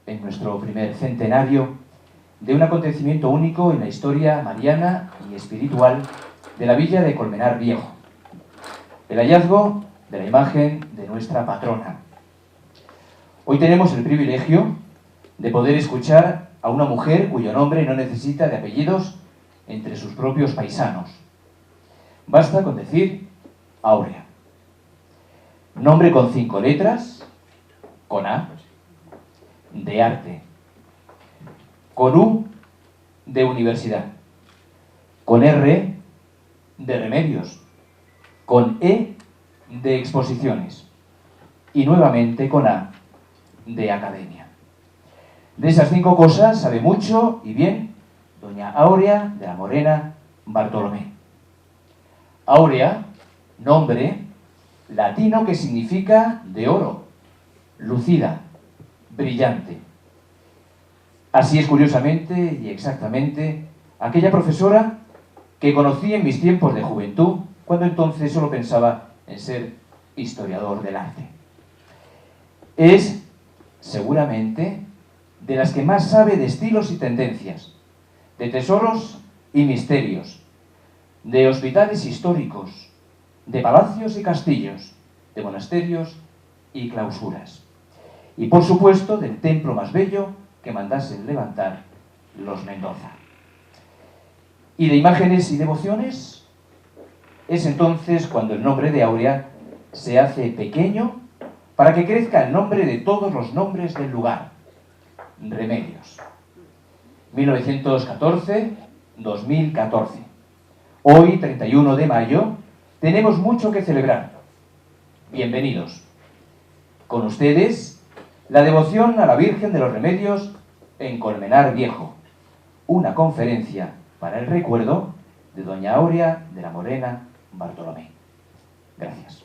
en nuestro primer centenario, de un acontecimiento único en la historia mariana y espiritual de la villa de Colmenar Viejo, el hallazgo de la imagen de nuestra patrona. Hoy tenemos el privilegio de poder escuchar a una mujer cuyo nombre no necesita de apellidos entre sus propios paisanos. Basta con decir Áurea. Nombre con 5 letras, con A, de arte, con U, de universidad, con R, de remedios, con E, de exposiciones y nuevamente con A, de academia. De esas 5 cosas sabe mucho y bien doña Áurea de la Morena Bartolomé. Áurea, nombre latino que significa de oro, lucida, brillante. Así es curiosamente y exactamente aquella profesora que conocí en mis tiempos de juventud, cuando entonces solo pensaba en ser historiador del arte. Es, seguramente, de las que más sabe de estilos y tendencias, de tesoros y misterios, de hospitales históricos, de palacios y castillos, de monasterios y clausuras. Y por supuesto del templo más bello que mandasen levantar los Mendoza. Y de imágenes y devociones, es entonces cuando el nombre de Áurea se hace pequeño para que crezca el nombre de todos los nombres del lugar. Remedios. 1914-2014. Hoy, 31 de mayo, tenemos mucho que celebrar. Bienvenidos. Con ustedes, la devoción a la Virgen de los Remedios en Colmenar Viejo. Una conferencia para el recuerdo de doña Áurea de la Morena Bartolomé. Gracias.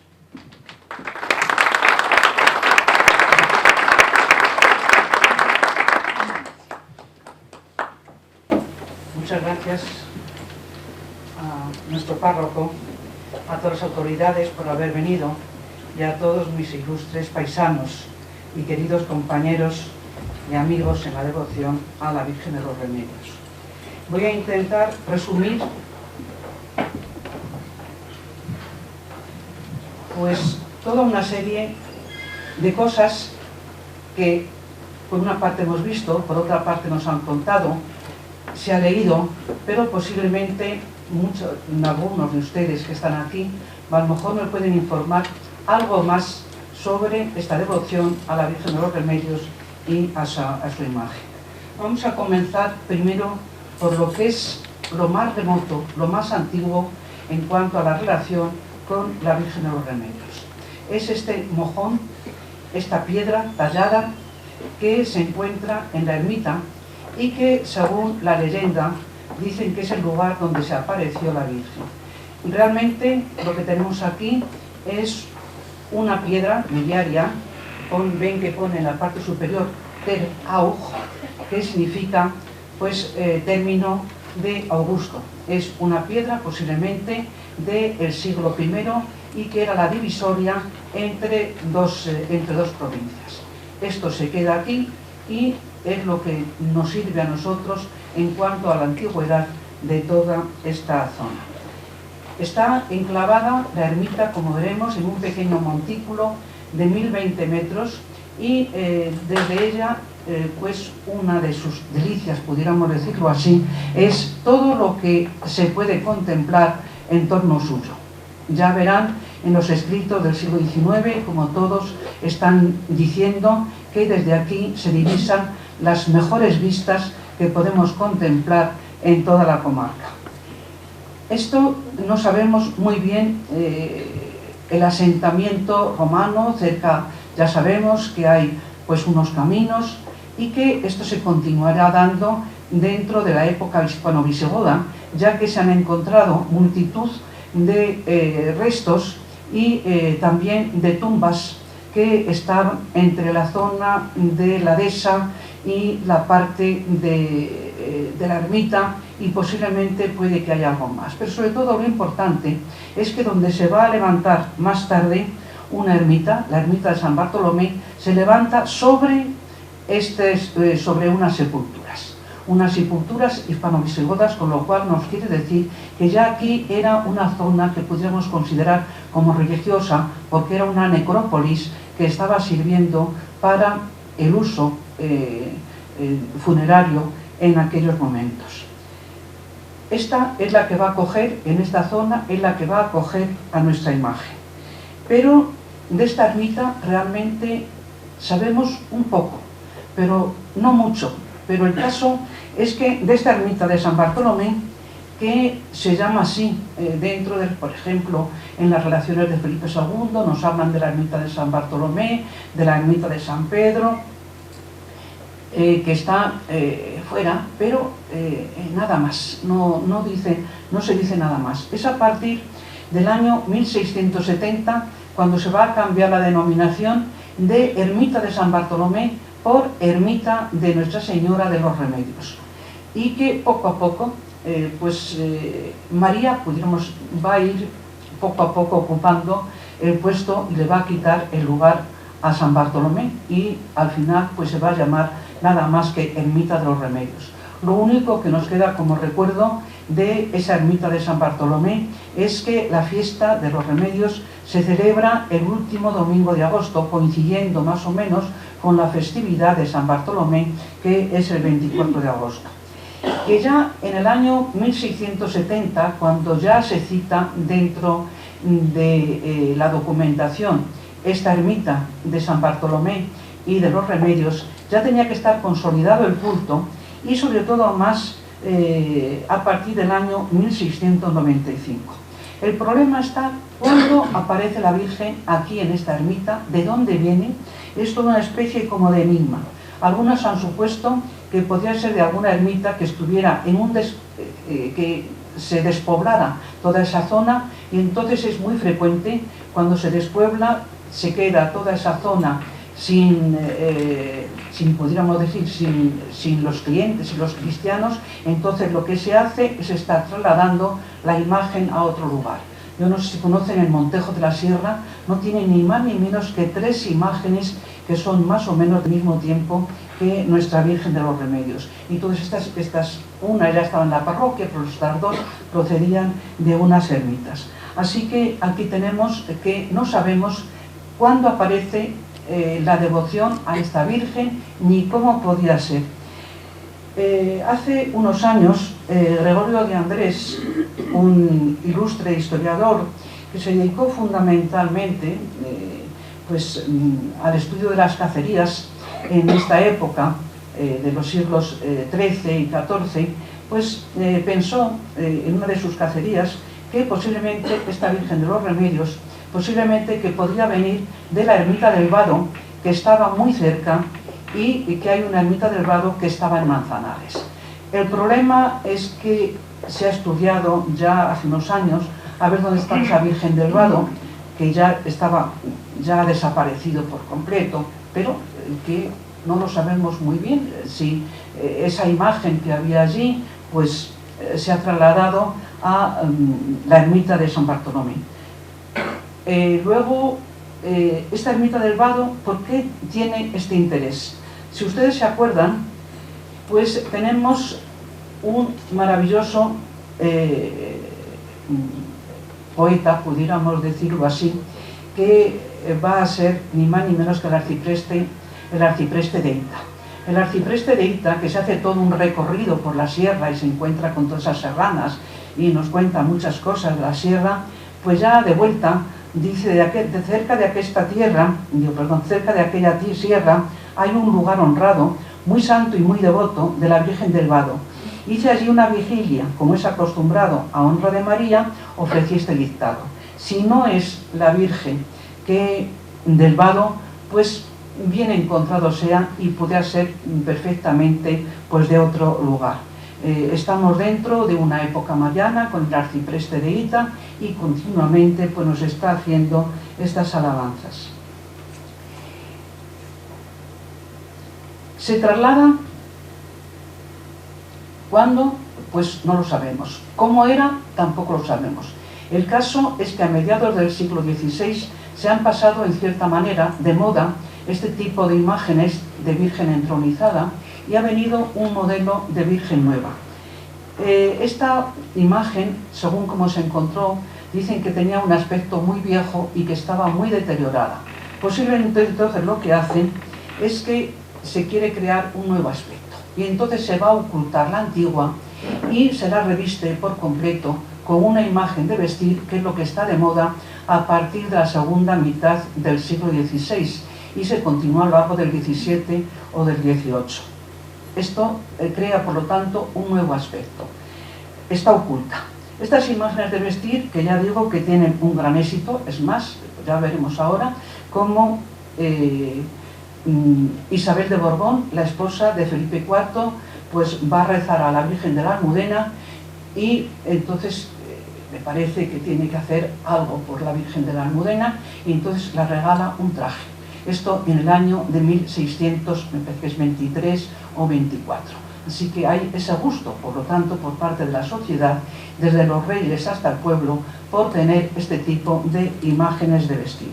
Muchas gracias a nuestro párroco, a todas las autoridades por haber venido y a todos mis ilustres paisanos y queridos compañeros y amigos en la devoción a la Virgen de los Remedios. Voy a intentar resumir pues toda una serie de cosas que por una parte hemos visto, por otra parte nos han contado, se ha leído, pero posiblemente algunos de ustedes que están aquí a lo mejor me pueden informar algo más sobre esta devoción a la Virgen de los Remedios y a su imagen. Vamos a comenzar primero por lo que es lo más remoto, lo más antiguo en cuanto a la relación con la Virgen de los Remedios. Es este mojón, esta piedra tallada que se encuentra en la ermita y que, según la leyenda, dicen que es el lugar donde se apareció la Virgen. Realmente lo que tenemos aquí es una piedra miliaria, ven que pone en la parte superior ter Aug, que significa pues término de Augusto. Es una piedra posiblemente del siglo I y que era la divisoria entre dos provincias. Esto se queda aquí y es lo que nos sirve a nosotros en cuanto a la antigüedad de toda esta zona. Está enclavada la ermita, como veremos, en un pequeño montículo de 1020 metros y desde ella, pues una de sus delicias, pudiéramos decirlo así, es todo lo que se puede contemplar en torno suyo. Ya verán en los escritos del siglo XIX, como todos están diciendo, que desde aquí se divisan las mejores vistas que podemos contemplar en toda la comarca. Esto no sabemos muy bien el asentamiento romano, cerca ya sabemos que hay pues unos caminos y que esto se continuará dando dentro de la época hispano-visigoda, ya que se han encontrado multitud de restos y también de tumbas que están entre la zona de la dehesa y la parte de la ermita, y posiblemente puede que haya algo más. Pero sobre todo lo importante es que donde se va a levantar más tarde una ermita, la ermita de San Bartolomé, se levanta sobre sobre unas sepulturas hispano-visigodas, con lo cual nos quiere decir que ya aquí era una zona que pudiéramos considerar como religiosa, porque era una necrópolis que estaba sirviendo para el uso funerario en aquellos momentos. Esta es la que va a acoger, en esta zona, es la que va a acoger a nuestra imagen. Pero de esta ermita realmente sabemos un poco, pero no mucho. Pero el caso es que de esta ermita de San Bartolomé, que se llama así dentro de, por ejemplo, en las relaciones de Felipe II, nos hablan de la ermita de San Bartolomé, de la ermita de San Pedro, que está fuera, pero nada más, no se dice nada más. Es a partir del año 1670 cuando se va a cambiar la denominación de Ermita de San Bartolomé por Ermita de Nuestra Señora de los Remedios, y que poco a poco María va a ir poco a poco ocupando el puesto y le va a quitar el lugar a San Bartolomé, y al final pues se va a llamar nada más que Ermita de los Remedios. Lo único que nos queda como recuerdo de esa ermita de San Bartolomé es que la fiesta de los Remedios se celebra el último domingo de agosto, coincidiendo más o menos con la festividad de San Bartolomé, que es el 24 de agosto. Que ya en el año 1670, cuando ya se cita dentro de la documentación esta ermita de San Bartolomé y de los Remedios, ya tenía que estar consolidado el culto, y sobre todo más a partir del año 1695. El problema está cuando aparece la Virgen aquí en esta ermita, de dónde viene. Es toda una especie como de enigma. Algunos han supuesto que podría ser de alguna ermita que estuviera en que se despoblara toda esa zona, y entonces es muy frecuente cuando se despuebla, se queda toda esa zona sin pudiéramos decir, sin los clientes y los cristianos. Entonces lo que se hace es estar trasladando la imagen a otro lugar. Yo no sé si conocen el Montejo de la Sierra, no tiene ni más ni menos que 3 imágenes que son más o menos del mismo tiempo que Nuestra Virgen de los Remedios. Y todas estas una ya estaba en la parroquia, pero las dos procedían de unas ermitas. Así que aquí tenemos que no sabemos cuándo aparece la devoción a esta Virgen, ni cómo podía ser. Hace unos años, Gregorio de Andrés, un ilustre historiador que se dedicó fundamentalmente al estudio de las cacerías en esta época de los siglos XIII y XIV, pensó en una de sus cacerías que posiblemente esta Virgen de los Remedios posiblemente que podría venir de la ermita del Vado, que estaba muy cerca, y que hay una ermita del Vado que estaba en Manzanares. El problema es que se ha estudiado ya hace unos años a ver dónde está esa Virgen del Vado, que ya ha desaparecido por completo, pero que no lo sabemos muy bien si esa imagen que había allí se ha trasladado a la ermita de San Bartolomé. Luego, esta ermita del Vado, ¿por qué tiene este interés? Si ustedes se acuerdan, pues tenemos un maravilloso poeta, pudiéramos decirlo así, que va a ser ni más ni menos que el arcipreste de Hita. El arcipreste de Hita, que se hace todo un recorrido por la sierra y se encuentra con todas esas serranas y nos cuenta muchas cosas de la sierra, pues ya de vuelta dice cerca de aquella sierra hay un lugar honrado, muy santo y muy devoto de la Virgen del Vado. Hice allí una vigilia, como es acostumbrado a honra de María, ofrecí este dictado. Si no es la Virgen que del Vado, pues bien encontrado sea, y podría ser perfectamente de otro lugar. Estamos dentro de una época mariana con el arcipreste de Hita, y continuamente nos está haciendo estas alabanzas. ¿Se traslada? ¿Cuándo? Pues no lo sabemos. ¿Cómo era? Tampoco lo sabemos. El caso es que a mediados del siglo XVI se han pasado en cierta manera de moda este tipo de imágenes de Virgen entronizada y ha venido un modelo de Virgen nueva. Esta imagen, según como se encontró, dicen que tenía un aspecto muy viejo y que estaba muy deteriorada. Posiblemente entonces lo que hacen es que se quiere crear un nuevo aspecto y entonces se va a ocultar la antigua y se la reviste por completo con una imagen de vestir, que es lo que está de moda a partir de la segunda mitad del siglo XVI y se continúa a lo largo del XVII o del XVIII. Esto crea, por lo tanto, un nuevo aspecto. Está oculta. Estas imágenes de vestir, que ya digo que tienen un gran éxito, es más, ya veremos ahora, como Isabel de Borbón, la esposa de Felipe IV, pues va a rezar a la Virgen de la Almudena y entonces le parece que tiene que hacer algo por la Virgen de la Almudena y entonces le regala un traje. Esto en el año de 1600, me parece que es 23 o 24. Así que hay ese gusto, por lo tanto, por parte de la sociedad, desde los reyes hasta el pueblo, por tener este tipo de imágenes de vestir.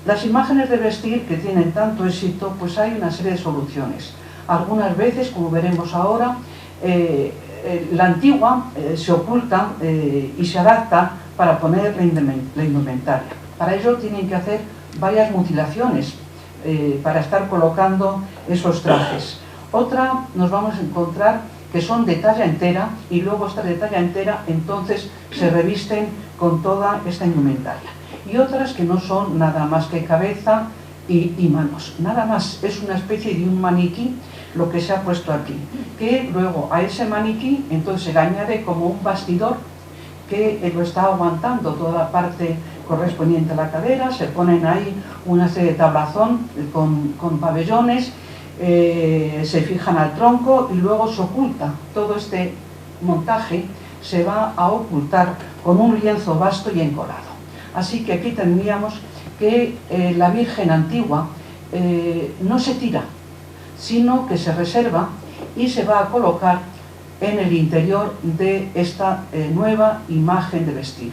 Las imágenes de vestir que tienen tanto éxito, pues hay una serie de soluciones. Algunas veces, como veremos ahora, la antigua se oculta y se adapta para poner la indumentaria. Para ello tienen que hacer varias mutilaciones para estar colocando esos trajes. Otra nos vamos a encontrar que son de talla entera y luego esta de talla entera entonces se revisten con toda esta indumentaria. Y otras que no son nada más que cabeza y manos. Nada más, es una especie de un maniquí lo que se ha puesto aquí. Que luego a ese maniquí entonces se le añade como un bastidor que lo está aguantando toda la parte correspondiente a la cadera, se ponen ahí una serie de tablazón con pabellones, se fijan al tronco y luego se oculta. Todo este montaje se va a ocultar con un lienzo vasto y encolado. Así que aquí tendríamos que la Virgen antigua no se tira, sino que se reserva y se va a colocar en el interior de esta nueva imagen de vestir.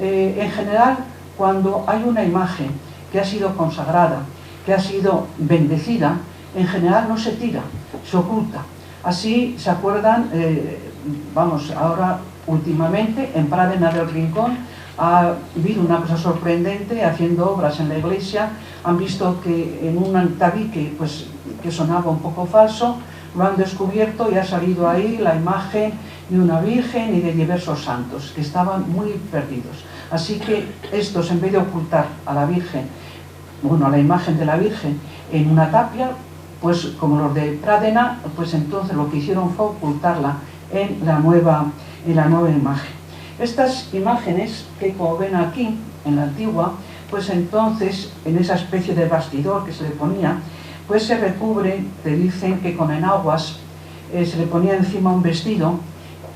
En general, cuando hay una imagen que ha sido consagrada, que ha sido bendecida, en general no se tira, se oculta. Así se acuerdan, vamos, ahora últimamente en Pradena del Rincón ha habido una cosa sorprendente haciendo obras en la iglesia. Han visto que en un tabique pues, que sonaba un poco falso, lo han descubierto y ha salido ahí la imagen de una virgen y de diversos santos que estaban muy perdidos. Así que estos, en vez de ocultar a la virgen, bueno, a la imagen de la virgen en una tapia, pues como los de Pradena, pues entonces lo que hicieron fue ocultarla en la nueva imagen. Estas imágenes que, como ven aquí en la antigua, pues entonces en esa especie de bastidor que se le ponía, pues se recubre, te dicen que con enaguas se le ponía encima un vestido,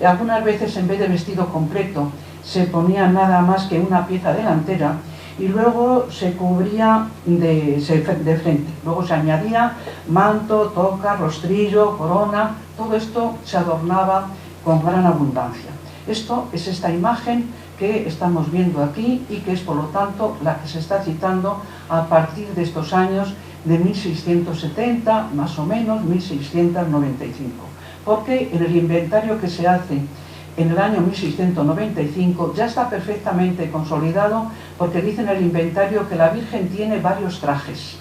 y algunas veces en vez de vestido completo se ponía nada más que una pieza delantera y luego se cubría de frente, luego se añadía manto, toca, rostrillo, corona, todo esto se adornaba con gran abundancia. Esto es esta imagen que estamos viendo aquí y que es por lo tanto la que se está citando a partir de estos años de 1670, más o menos 1695, porque en el inventario que se hace en el año 1695 ya está perfectamente consolidado, porque dice en el inventario que la Virgen tiene varios trajes,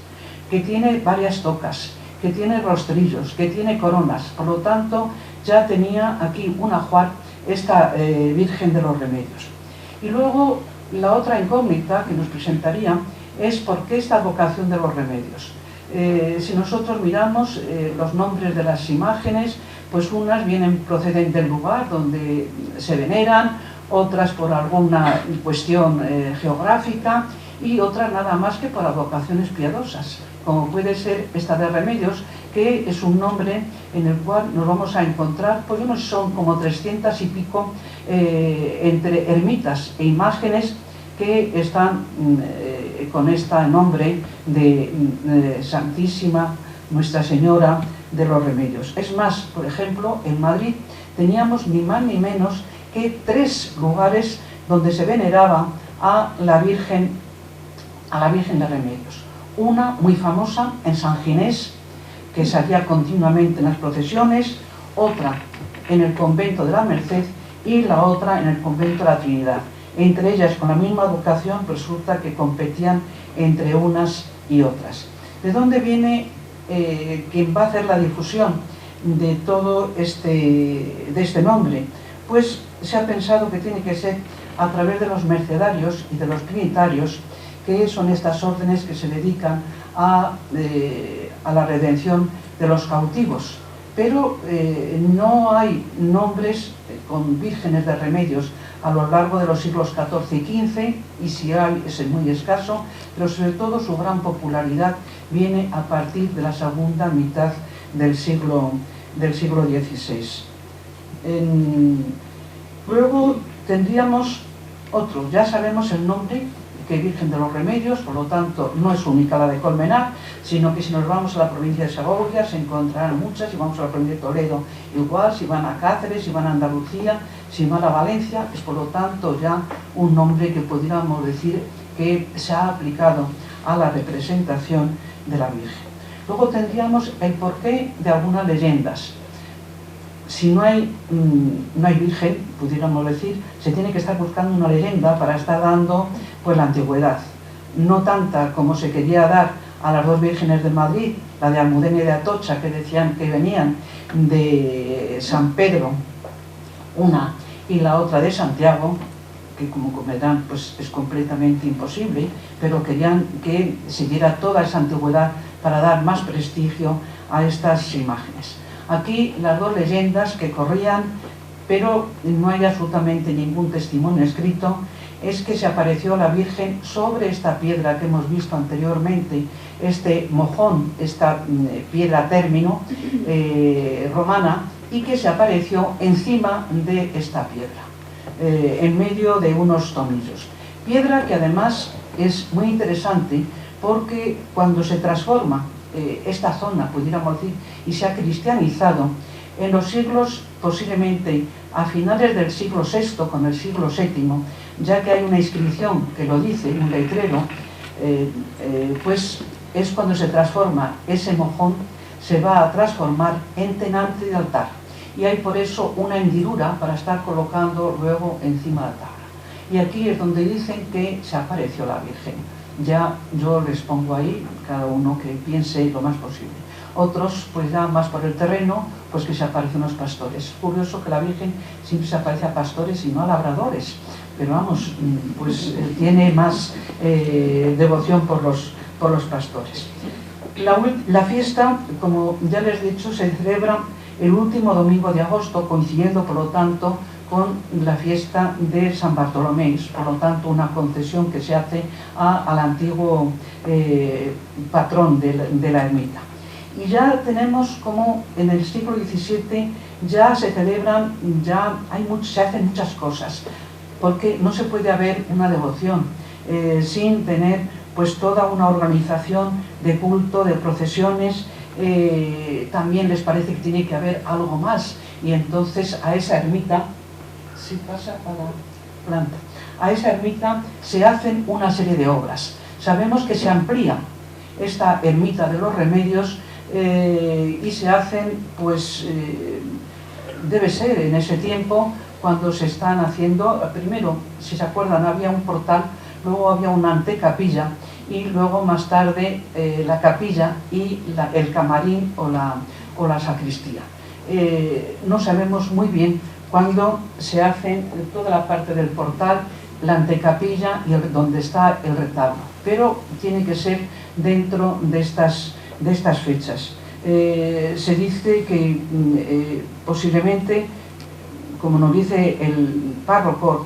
que tiene varias tocas, que tiene rostrillos, que tiene coronas. Por lo tanto, ya tenía aquí un ajuar esta Virgen de los Remedios. Y luego la otra incógnita que nos presentaría es por qué esta vocación de los remedios. Si nosotros miramos los nombres de las imágenes, pues unas proceden del lugar donde se veneran, otras por alguna cuestión geográfica y otras nada más que por vocaciones piadosas, como puede ser esta de Remedios, que es un nombre en el cual nos vamos a encontrar, pues son como 300 y pico entre ermitas e imágenes que están con este nombre de Santísima Nuestra Señora de los Remedios. Es más, por ejemplo, en Madrid teníamos ni más ni menos que 3 lugares donde se veneraba a la Virgen de Remedios. una muy famosa en San Ginés, que salía continuamente en las procesiones, otra en el convento de la Merced y la otra en el convento de la Trinidad. Entre ellas, con la misma vocación, resulta que competían entre unas y otras. ¿De dónde viene quien va a hacer la difusión de todo este nombre? Pues se ha pensado que tiene que ser a través de los mercedarios y de los trinitarios, que son estas órdenes que se dedican a la redención de los cautivos. Pero no hay nombres con vírgenes de remedios a lo largo de los siglos XIV y XV, y si hay es muy escaso, pero sobre todo su gran popularidad viene a partir de la segunda mitad del siglo XVI. Luego tendríamos otro, ya sabemos el nombre, que Virgen de los Remedios, por lo tanto no es única la de Colmenar, sino que si nos vamos a la provincia de Segovia se encontrarán muchas, si vamos a la provincia de Toledo igual, si van a Cáceres, si van a Andalucía, si van a Valencia, es por lo tanto ya un nombre que podríamos decir que se ha aplicado a la representación de la Virgen. Luego tendríamos el porqué de algunas leyendas. Si no hay virgen, pudiéramos decir, se tiene que estar buscando una leyenda para estar dando pues la antigüedad. No tanta como se quería dar a las dos vírgenes de Madrid, la de Almudena y de Atocha, que decían que venían de San Pedro, una, y la otra de Santiago, que como comprenderán pues es completamente imposible, pero querían que se diera toda esa antigüedad para dar más prestigio a estas imágenes. Aquí las dos leyendas que corrían, pero no hay absolutamente ningún testimonio escrito, es que se apareció la Virgen sobre esta piedra que hemos visto anteriormente, este mojón, esta piedra término romana, y que se apareció encima de esta piedra, en medio de unos tomillos. Piedra que además es muy interesante porque cuando se transforma esta zona, pudiéramos decir, y se ha cristianizado, en los siglos, posiblemente a finales del siglo VI con el siglo VII, ya que hay una inscripción que lo dice, un letrero, pues es cuando se transforma ese mojón, se va a transformar en tenante de altar. Y hay por eso una hendidura para estar colocando luego encima de la tabla. Y aquí es donde dicen que se apareció la Virgen. Ya yo les pongo ahí, cada uno que piense lo más posible. Otros, pues ya más por el terreno, pues que se aparecen los pastores. Es curioso que la Virgen siempre se aparece a pastores y no a labradores, pero vamos, pues tiene más devoción por los pastores. La fiesta, como ya les he dicho, se celebra el último domingo de agosto, coincidiendo por lo tanto con la fiesta de San Bartolomé, por lo tanto una concesión que se hace al antiguo patrón de la ermita. Y ya tenemos como en el siglo XVII ya se celebran, se hacen muchas cosas, porque no se puede haber una devoción sin tener pues toda una organización de culto, de procesiones. También les parece que tiene que haber algo más, y entonces a esa ermita, si pasa a la planta, a esa ermita se hacen una serie de obras. Sabemos que se amplía esta ermita de los Remedios y se hacen, pues debe ser en ese tiempo cuando se están haciendo, primero, si se acuerdan, había un portal, luego había una antecapilla y luego más tarde la capilla y el camarín o la sacristía. No sabemos muy bien cuándo se hace toda la parte del portal, la antecapilla y donde está el retablo, pero tiene que ser dentro de estas fechas. Se dice que posiblemente, como nos dice el párroco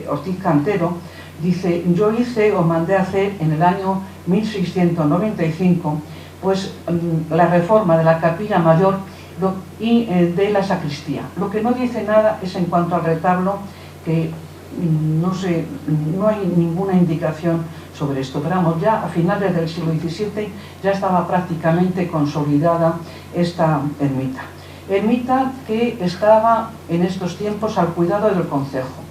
Ortiz Cantero, dice: yo hice o mandé hacer en el año 1695 pues la reforma de la capilla mayor y de la sacristía. Lo que no dice nada es en cuanto al retablo, que no hay ninguna indicación sobre esto, pero vamos, ya a finales del siglo XVII ya estaba prácticamente consolidada esta ermita. Ermita que estaba en estos tiempos al cuidado del concejo.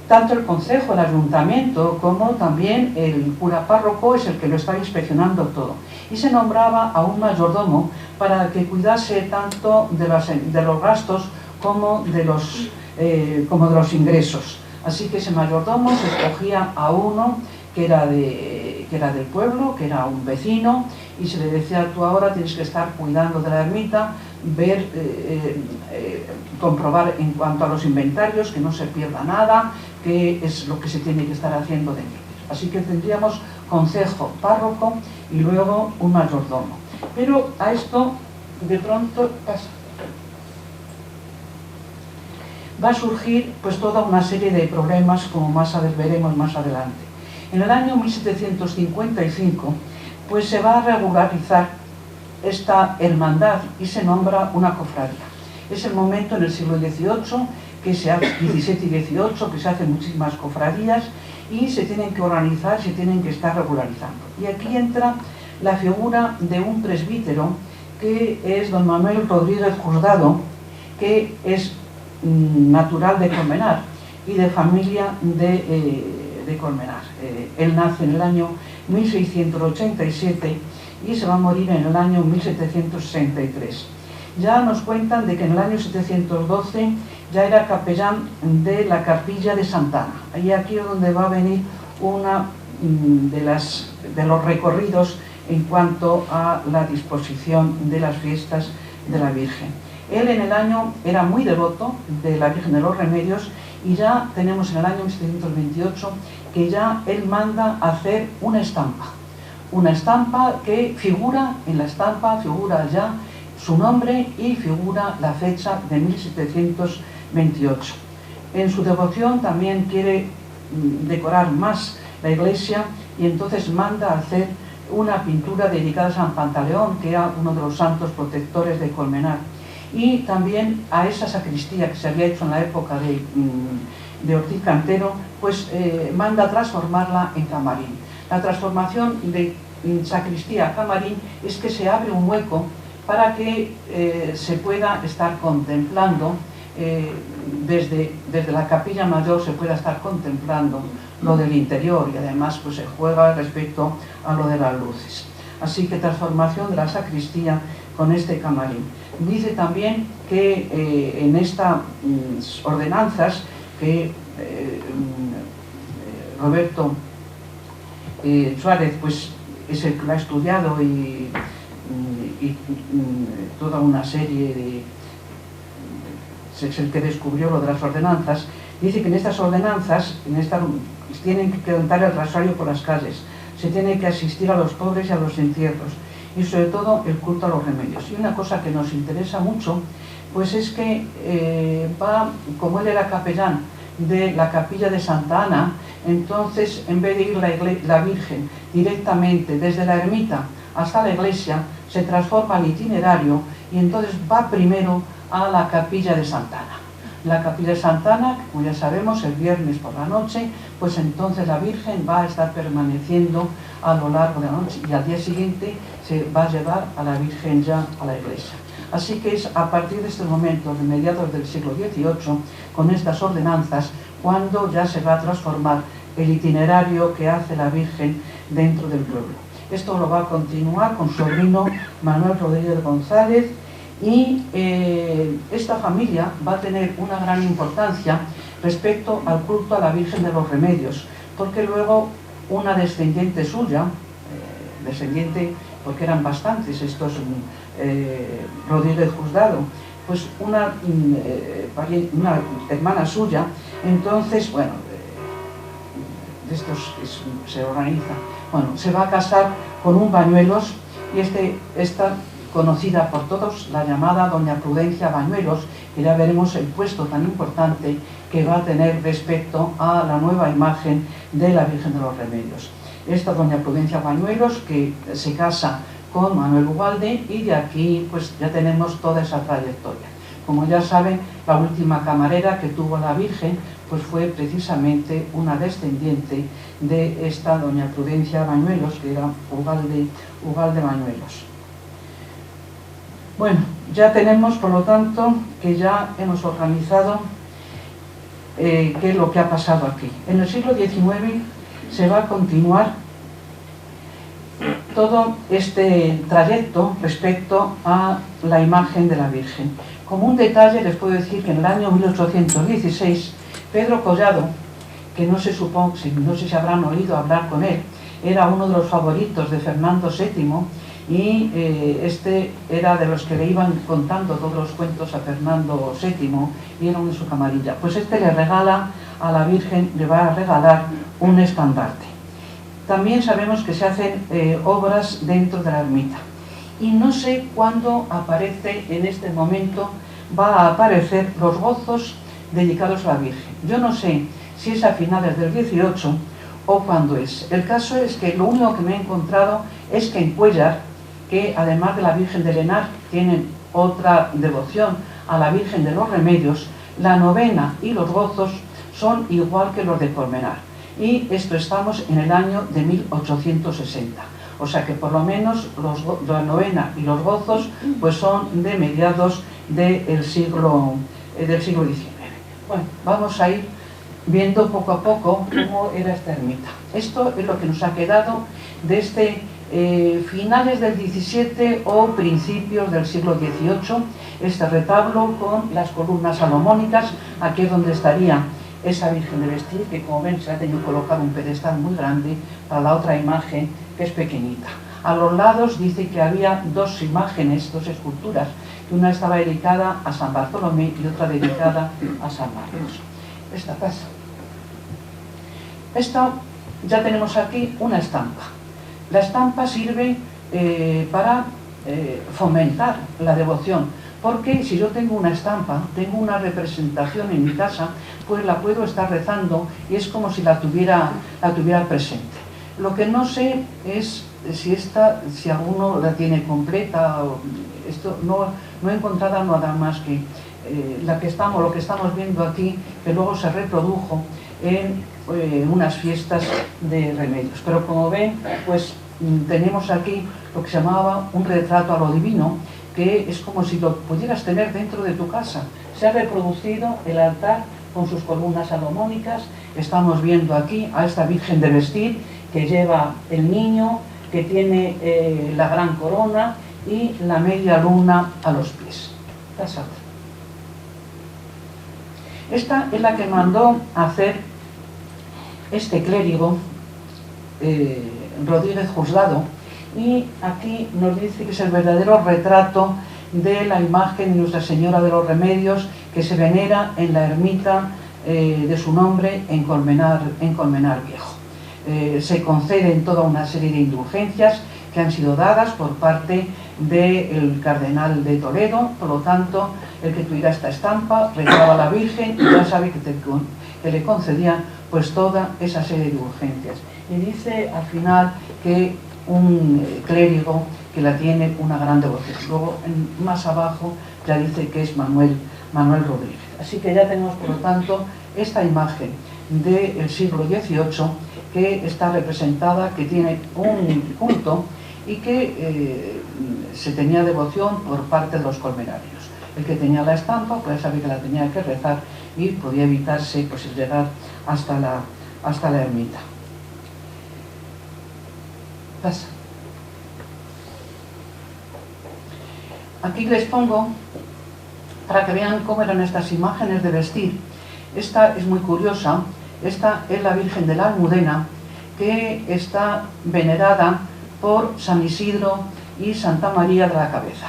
Tanto el concejo, el ayuntamiento, como también el cura párroco es el que lo está inspeccionando todo. Y se nombraba a un mayordomo para que cuidase tanto de los gastos como de los ingresos. Así que ese mayordomo se escogía a uno que era del pueblo, que era un vecino, y se le decía: tú ahora tienes que estar cuidando de la ermita, ver, comprobar en cuanto a los inventarios, que no se pierda nada, qué es lo que se tiene que estar haciendo dentro. Así que tendríamos concejo, párroco y luego un mayordomo. Pero a esto de pronto va a surgir pues toda una serie de problemas, como veremos más adelante. En el año 1755 pues se va a regularizar esta hermandad y se nombra una cofradía. Es el momento en el siglo XVIII, XVII y XVIII, que se hacen muchísimas cofradías y se tienen que organizar, se tienen que estar regularizando. Y aquí entra la figura de un presbítero, que es don Manuel Rodríguez Juzgado, que es natural de Colmenar y de familia de Colmenar. Él nace en el año 1687 y se va a morir en el año 1763. Ya nos cuentan de que en el año 712 ya era capellán de la capilla de Santa Ana. Y aquí es donde va a venir una de los recorridos en cuanto a la disposición de las fiestas de la Virgen. Él en el año era muy devoto de la Virgen de los Remedios, y ya tenemos en el año 1728 que ya él manda hacer una estampa que figura, en la estampa figura ya su nombre y figura la fecha de 1728. En su devoción también quiere decorar más la iglesia, y entonces manda hacer una pintura dedicada a San Pantaleón, que era uno de los santos protectores de Colmenar, y también a esa sacristía que se había hecho en la época de Ortiz Cantero, pues manda transformarla en camarín. La transformación de sacristía a camarín es que se abre un hueco para que se pueda estar contemplando, desde la capilla mayor se pueda estar contemplando lo del interior, y además pues se juega respecto a lo de las luces. Así que transformación de la sacristía con este camarín. Dice también que en estas ordenanzas que Roberto Suárez pues es el que lo ha estudiado y toda una serie de... es el que descubrió lo de las ordenanzas. Dice que en estas ordenanzas tienen que cantar el rosario por las calles, se tiene que asistir a los pobres y a los entierros, y sobre todo el culto a los remedios. Y una cosa que nos interesa mucho pues es que como él era capellán de la capilla de Santa Ana, entonces en vez de ir la Virgen directamente desde la ermita hasta la iglesia, se transforma el itinerario y entonces va primero a la capilla de Santa Ana. La capilla de Santa Ana, como ya sabemos, el viernes por la noche, pues entonces la Virgen va a estar permaneciendo a lo largo de la noche, y al día siguiente se va a llevar a la Virgen ya a la iglesia. Así que es a partir de este momento, de mediados del siglo XVIII, con estas ordenanzas, cuando ya se va a transformar el itinerario que hace la Virgen dentro del pueblo. Esto lo va a continuar con su sobrino Manuel Rodríguez González, y esta familia va a tener una gran importancia respecto al culto a la Virgen de los Remedios, porque luego una descendiente suya, porque eran bastantes estos Rodríguez Juzgado, pues una hermana suya, entonces, bueno, de estos se organiza, bueno, se va a casar con un Bañuelos, y esta conocida por todos, la llamada doña Prudencia Bañuelos, que ya veremos el puesto tan importante que va a tener respecto a la nueva imagen de la Virgen de los Remedios. Esta doña Prudencia Bañuelos, que se casa con Manuel Ugalde, y de aquí pues ya tenemos toda esa trayectoria. Como ya saben, la última camarera que tuvo la Virgen pues fue precisamente una descendiente de esta doña Prudencia Bañuelos, que era Ugalde Bañuelos. Bueno, ya tenemos, por lo tanto, que ya hemos organizado qué es lo que ha pasado aquí. En el siglo XIX se va a continuar todo este trayecto respecto a la imagen de la Virgen. Como un detalle les puedo decir que en el año 1816 Pedro Collado, que no sé si habrán oído hablar con él, era uno de los favoritos de Fernando VII y este era de los que le iban contando todos los cuentos a Fernando VII y era uno de su camarilla. Pues este le regala a la Virgen, le va a regalar un estandarte. También sabemos que se hacen obras dentro de la ermita. Y no sé cuándo aparece, en este momento, va a aparecer los gozos dedicados a la Virgen. Yo no sé si es a finales del 18 o cuándo es. El caso es que lo único que me he encontrado es que en Cuéllar, que además de la Virgen de Lenar, tienen otra devoción a la Virgen de los Remedios, la novena y los gozos son igual que los de Colmenar. Y esto estamos en el año de 1860. O sea que por lo menos la novena y los gozos pues son de mediados del siglo XIX. Bueno, vamos a ir viendo poco a poco cómo era esta ermita. Esto es lo que nos ha quedado desde finales del XVII o principios del siglo XVIII, este retablo con las columnas salomónicas. Aquí es donde estaría esa Virgen de Vestir, que como ven se ha tenido que colocar un pedestal muy grande para la otra imagen, que es pequeñita. A los lados dice que había dos imágenes, dos esculturas, que una estaba dedicada a San Bartolomé y otra dedicada a San Marcos. Esta casa. Esta, ya tenemos aquí una estampa. La estampa sirve para fomentar la devoción, porque si yo tengo una estampa, tengo una representación en mi casa, pues la puedo estar rezando y es como si la tuviera presente. Lo que no sé es si alguno la tiene completa, o esto no he encontrado nada más que lo que estamos viendo aquí, que luego se reprodujo en unas fiestas de remedios. Pero como ven, pues tenemos aquí lo que se llamaba un retrato a lo divino, que es como si lo pudieras tener dentro de tu casa. Se ha reproducido el altar con sus columnas salomónicas. Estamos viendo aquí a esta Virgen de Vestir, que lleva el niño, que tiene la gran corona y la media luna a los pies. Esta es la que mandó hacer este clérigo, Rodríguez Juzgado, y aquí nos dice que es el verdadero retrato de la imagen de Nuestra Señora de los Remedios, que se venera en la ermita de su nombre en Colmenar Viejo. Se conceden toda una serie de indulgencias que han sido dadas por parte del cardenal de Toledo. Por lo tanto, el que tuviera esta estampa rezaba a la Virgen y ya sabe que le concedían pues toda esa serie de indulgencias. Y dice al final que un clérigo que la tiene una gran devoción. Luego, más abajo, ya dice que es Manuel Rodríguez. Así que ya tenemos, por lo tanto, esta imagen del siglo XVIII que está representada, que tiene un culto y que se tenía devoción por parte de los colmenarios. El que tenía la estampa, pues sabía que la tenía que rezar y podía evitarse pues, el llegar hasta la ermita. Pasa. Aquí les pongo para que vean cómo eran estas imágenes de vestir. Esta es muy curiosa. Esta es la Virgen de la Almudena, que está venerada por San Isidro y Santa María de la Cabeza.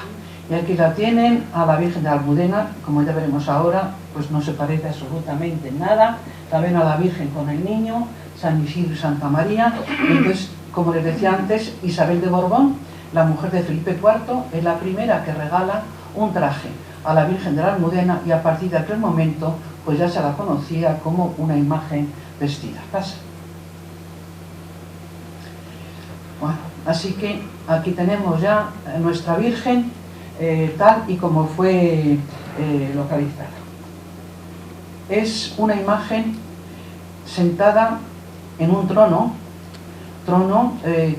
Y aquí la tienen a la Virgen de la Almudena, como ya veremos ahora, pues no se parece absolutamente en nada. La ven a la Virgen con el niño, San Isidro y Santa María. Y entonces, como les decía antes, Isabel de Borbón, la mujer de Felipe IV, es la primera que regala un traje a la Virgen de la Almudena, y a partir de aquel momento pues ya se la conocía como una imagen vestida. Pasa. Bueno, así que aquí tenemos ya nuestra Virgen tal y como fue localizada. Es una imagen sentada en un trono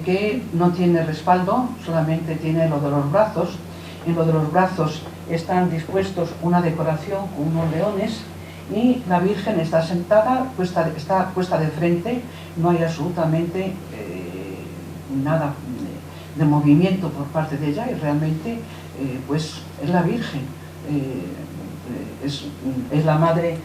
que no tiene respaldo, solamente tiene lo de los brazos. En lo de los brazos están dispuestos una decoración con unos leones, y la Virgen está sentada, está puesta de frente, no hay absolutamente nada de movimiento por parte de ella, y realmente pues es la Virgen, es la madre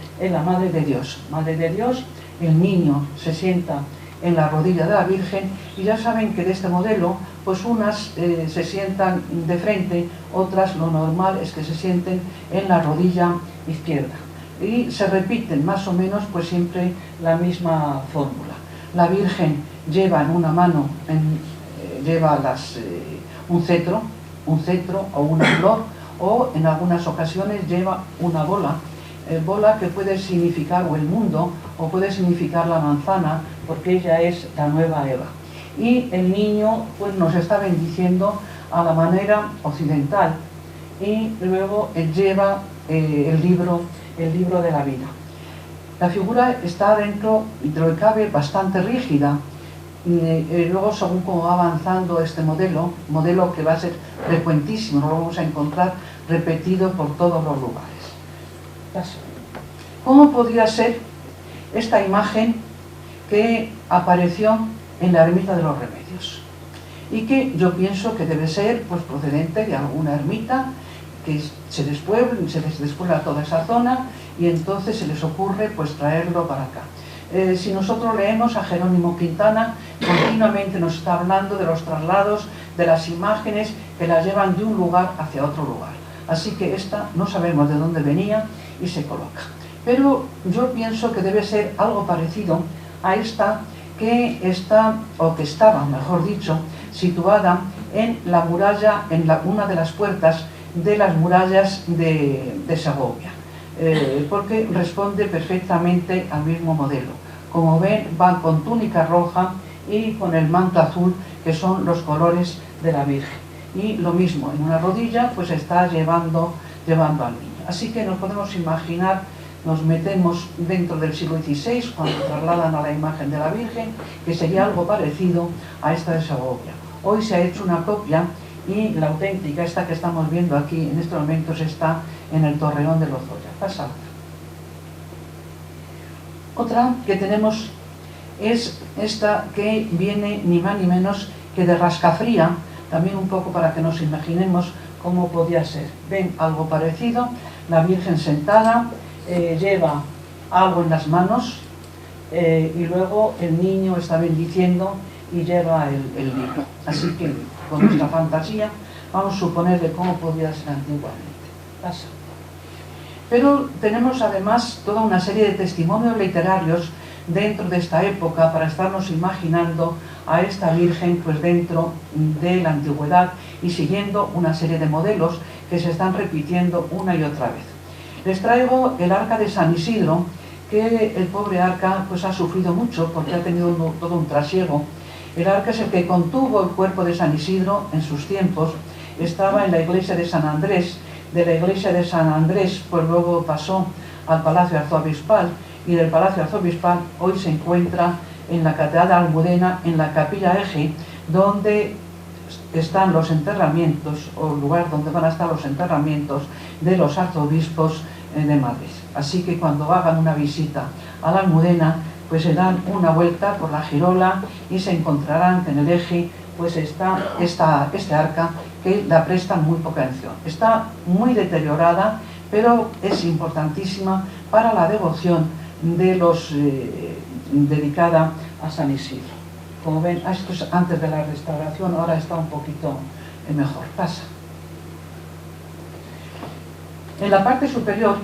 de Dios. Madre de Dios, el niño se sienta en la rodilla de la Virgen, y ya saben que de este modelo, pues unas se sientan de frente, otras lo normal es que se sienten en la rodilla izquierda. Y se repiten más o menos pues siempre la misma fórmula. La Virgen lleva en una mano, un cetro o una flor, o en algunas ocasiones lleva una bola, bola que puede significar o el mundo, o puede significar la manzana, porque ella es la nueva Eva. Y el niño pues nos está bendiciendo a la manera occidental, y luego él lleva el libro de la vida. La figura está dentro de lo que cabe bastante rígida. Luego, según cómo va avanzando este modelo que va a ser frecuentísimo, lo vamos a encontrar repetido por todos los lugares. ¿Cómo podría ser esta imagen que apareció en la ermita de los Remedios? Y que yo pienso que debe ser pues procedente de alguna ermita que se despuebla toda esa zona, y entonces se les ocurre pues traerlo para acá. Si nosotros leemos a Jerónimo Quintana, continuamente nos está hablando de los traslados de las imágenes que las llevan de un lugar hacia otro lugar. Así que esta no sabemos de dónde venía y se coloca. Pero yo pienso que debe ser algo parecido a esta que está, o que estaba, mejor dicho, situada en la muralla, en una de las puertas de las murallas de Segovia. Porque responde perfectamente al mismo modelo. Como ven, van con túnica roja y con el manto azul, que son los colores de la Virgen. Y lo mismo, en una rodilla pues está llevando al niño. Así que nos podemos imaginar, nos metemos dentro del siglo XVI, cuando trasladan a la imagen de la Virgen, que sería algo parecido a esta de Segovia. Hoy se ha hecho una copia, y la auténtica, esta que estamos viendo aquí en estos momentos, está en el Torreón de Lozoya. Pasa. Otra que tenemos es esta, que viene ni más ni menos que de Rascafría, también un poco para que nos imaginemos cómo podía ser. Ven algo parecido, la Virgen sentada, lleva algo en las manos, y luego el niño está bendiciendo y lleva el libro. Así que con nuestra fantasía vamos a suponer de cómo podía ser antiguamente. Pasa. Pero tenemos además toda una serie de testimonios literarios dentro de esta época para estarnos imaginando a esta Virgen pues dentro de la antigüedad, y siguiendo una serie de modelos que se están repitiendo una y otra vez. Les traigo el arca de San Isidro, que el pobre arca pues ha sufrido mucho porque ha tenido todo un trasiego. El arca es el que contuvo el cuerpo de San Isidro en sus tiempos. Estaba en la iglesia de San Andrés. De la iglesia de San Andrés pues luego pasó al Palacio Arzobispal, y del Palacio Arzobispal hoy se encuentra en la Catedral de Almudena, en la Capilla Eje, donde están los enterramientos, o el lugar donde van a estar los enterramientos de los arzobispos de Madrid. Así que cuando hagan una visita a la Almudena, pues se dan una vuelta por la girola y se encontrarán que en el Eje pues está este arca, que la prestan muy poca atención. Está muy deteriorada, pero es importantísima para la devoción de los dedicada a San Isidro. Como ven, esto es antes de la restauración, ahora está un poquito mejor. Pasa. En la parte superior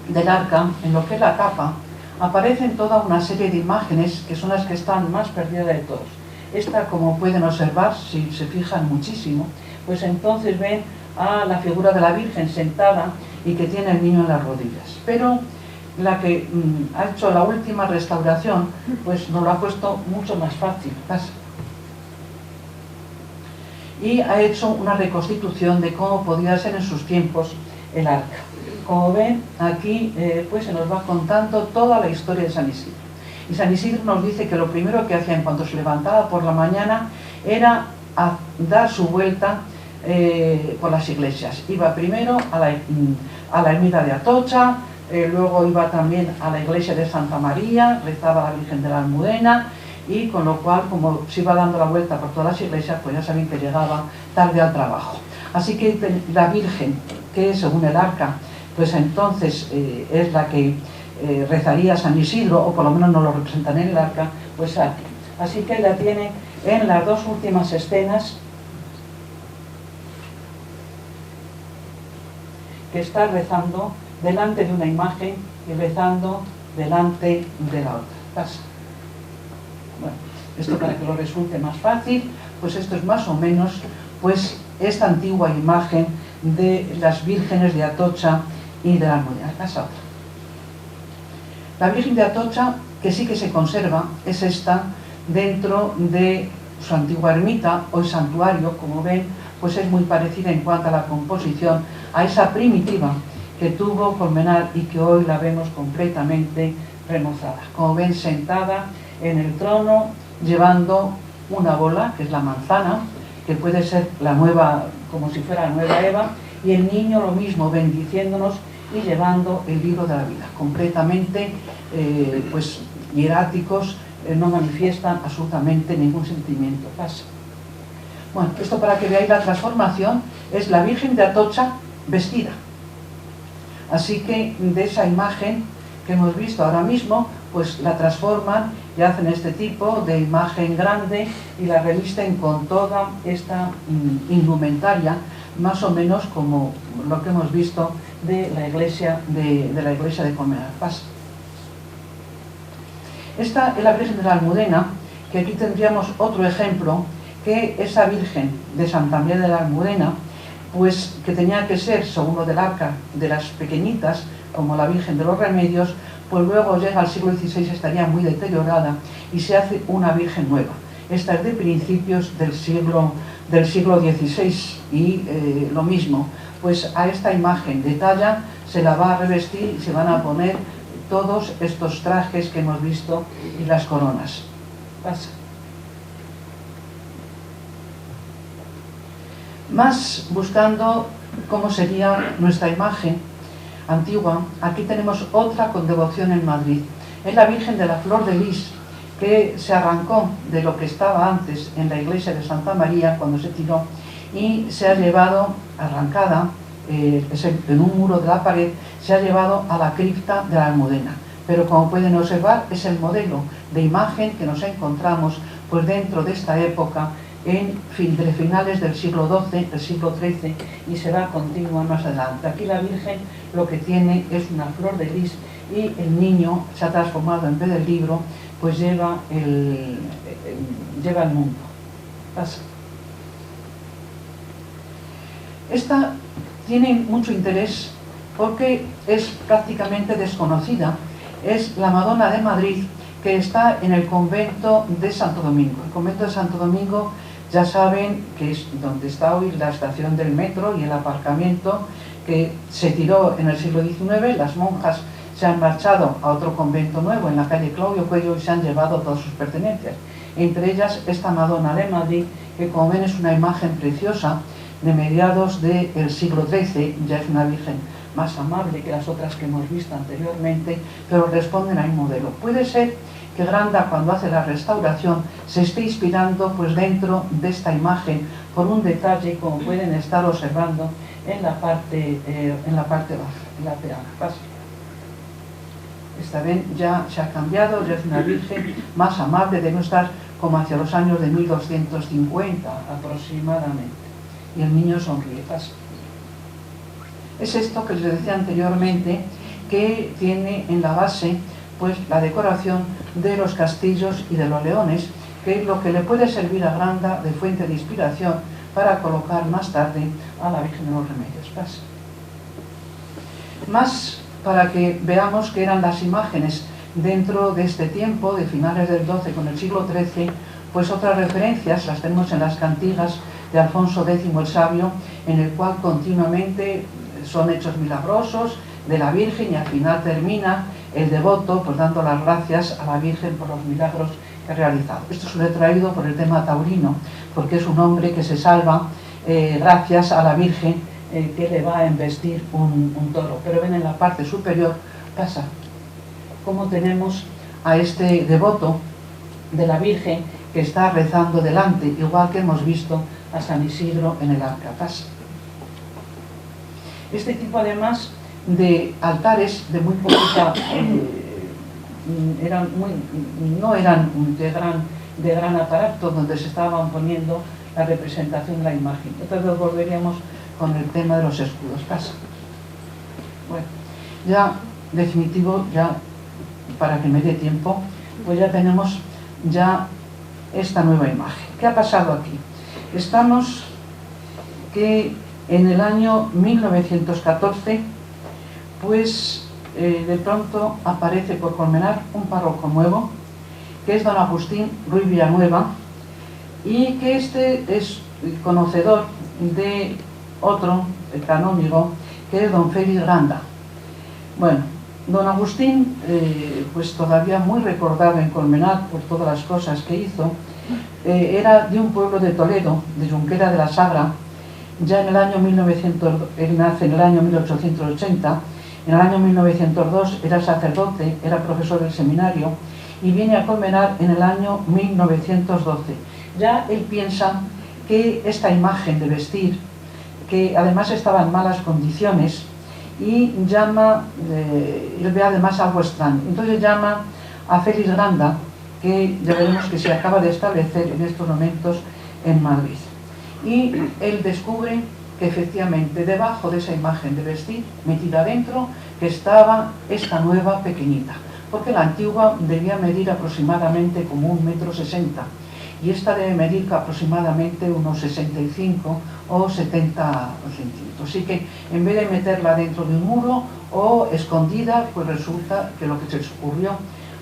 del arca, en lo que es la tapa, aparecen toda una serie de imágenes que son las que están más perdidas de todos. Esta, como pueden observar, si se fijan muchísimo, pues entonces ven a la figura de la Virgen sentada y que tiene el niño en las rodillas. Pero la que ha hecho la última restauración, pues nos lo ha puesto mucho más fácil. Y ha hecho una reconstitución de cómo podía ser en sus tiempos el arca. Como ven, aquí pues se nos va contando toda la historia de San Isidro. Y San Isidro nos dice que lo primero que hacía en cuanto se levantaba por la mañana era dar su vuelta por las iglesias. Iba primero a la ermita de Atocha, luego iba también a la iglesia de Santa María, rezaba a la Virgen de la Almudena, y con lo cual, como se iba dando la vuelta por todas las iglesias, pues ya sabían que llegaba tarde al trabajo. Así que la Virgen, que según el arca, pues entonces es la que rezaría San Isidro, o por lo menos nos lo representan en el arca, pues aquí. Así que la tiene en las dos últimas escenas, que está rezando delante de una imagen y rezando delante de la otra. Pasa. Bueno, esto para que lo resulte más fácil, pues esto es más o menos pues esta antigua imagen de las vírgenes de Atocha y de la Almudena. Pasa otra. La Virgen de Atocha, que sí que se conserva, es esta dentro de su antigua ermita o el santuario, como ven, pues es muy parecida en cuanto a la composición a esa primitiva que tuvo Colmenar y que hoy la vemos completamente remozada. Como ven, sentada en el trono, llevando una bola, que es la manzana, que puede ser la nueva, como si fuera la nueva Eva, y el niño lo mismo, bendiciéndonos y llevando el libro de la vida. Completamente, pues, hieráticos, no manifiestan absolutamente ningún sentimiento. Pasa. Bueno, esto para que veáis la transformación, es la Virgen de Atocha vestida. Así que de esa imagen que hemos visto ahora mismo, pues la transforman y hacen este tipo de imagen grande y la revisten con toda esta indumentaria, más o menos como lo que hemos visto de la iglesia de Colmenar. Pasa. Esta es la Virgen de la Almudena, que aquí tendríamos otro ejemplo, que esa Virgen de Santa María de la Almudena, pues que tenía que ser, según lo del arca, de las pequeñitas, como la Virgen de los Remedios, pues luego llega al siglo XVI, estaría muy deteriorada y se hace una Virgen nueva. Esta es de principios del siglo XVI y lo mismo, pues a esta imagen de talla se la va a revestir y se van a poner todos estos trajes que hemos visto y las coronas. Pasa. Más buscando cómo sería nuestra imagen antigua, aquí tenemos otra con devoción en Madrid. Es la Virgen de la Flor de Lis, que se arrancó de lo que estaba antes en la iglesia de Santa María cuando se tiró y se ha llevado arrancada en un muro de la pared, se ha llevado a la cripta de la Almudena. Pero como pueden observar, es el modelo de imagen que nos encontramos pues dentro de esta época, entre finales del siglo XII, el siglo XIII, y se va a continuar más adelante. Aquí la Virgen lo que tiene es una flor de lis y el niño se ha transformado, en vez del libro, pues lleva el mundo. Pasa. Esta tiene mucho interés porque es prácticamente desconocida. Es la Madonna de Madrid, que está en el convento de Santo Domingo. El convento de Santo Domingo, ya saben que es donde está hoy la estación del metro y el aparcamiento, que se tiró en el siglo XIX. Las monjas se han marchado a otro convento nuevo en la calle Claudio Cuello y se han llevado todas sus pertenencias. Entre ellas esta Madonna de Madrid, que como ven es una imagen preciosa de mediados del siglo XIII, ya es una virgen más amable que las otras que hemos visto anteriormente, pero responden a un modelo. Puede ser que Granda, cuando hace la restauración, se esté inspirando pues dentro de esta imagen por un detalle, como pueden estar observando en la parte baja, en la lateral. Esta vez ya se ha cambiado, ya es una virgen más amable, debe estar como hacia los años de 1250 aproximadamente. Y el niño sonríe. Pasa. Es esto que les decía anteriormente, que tiene en la base pues la decoración de los castillos y de los leones, que es lo que le puede servir a Granda de fuente de inspiración para colocar más tarde a la Virgen de los Remedios. Pasa. Más para que veamos que eran las imágenes dentro de este tiempo, de finales del XII con el siglo XIII, pues otras referencias las tenemos en las cantigas de Alfonso X el Sabio, en el cual continuamente son hechos milagrosos de la Virgen y al final termina el devoto pues dando las gracias a la Virgen por los milagros que ha realizado. Esto se lo he traído por el tema taurino, porque es un hombre que se salva gracias a la Virgen que le va a embestir un toro. Pero ven en la parte superior casa. Como tenemos a este devoto de la Virgen que está rezando delante, igual que hemos visto a San Isidro en el Arcatasa. Este tipo además de altares de muy poquita, no eran de gran aparato, donde se estaban poniendo la representación de la imagen. Entonces volveríamos con el tema de los escudos casa. Bueno, ya definitivo, ya para que me dé tiempo, pues ya tenemos ya esta nueva imagen. ¿Qué ha pasado aquí? Estamos que en el año 1914, pues de pronto aparece por Colmenar un párroco nuevo, que es don Agustín Ruiz Villanueva, y que este es conocedor de otro canónigo, que es don Félix Granda. Bueno, don Agustín, pues todavía muy recordado en Colmenar por todas las cosas que hizo, era de un pueblo de Toledo, de Junquera de la Sagra. Ya en el año 1900, él nace en el año 1880, en el año 1902 era sacerdote, era profesor del seminario, y viene a Colmenar en el año 1912. Ya él piensa que esta imagen de vestir, que además estaba en malas condiciones, y llama, él ve además algo extraño, entonces llama a Félix Granda, que ya veremos que se acaba de establecer en estos momentos en Madrid. Y él descubre que efectivamente debajo de esa imagen de vestir, metida dentro, que estaba esta nueva pequeñita, porque la antigua debía medir aproximadamente como 1,60 m, y esta debe medir aproximadamente unos 65 o 70 centímetros. Así que en vez de meterla dentro de un muro o escondida, pues resulta que lo que se les ocurrió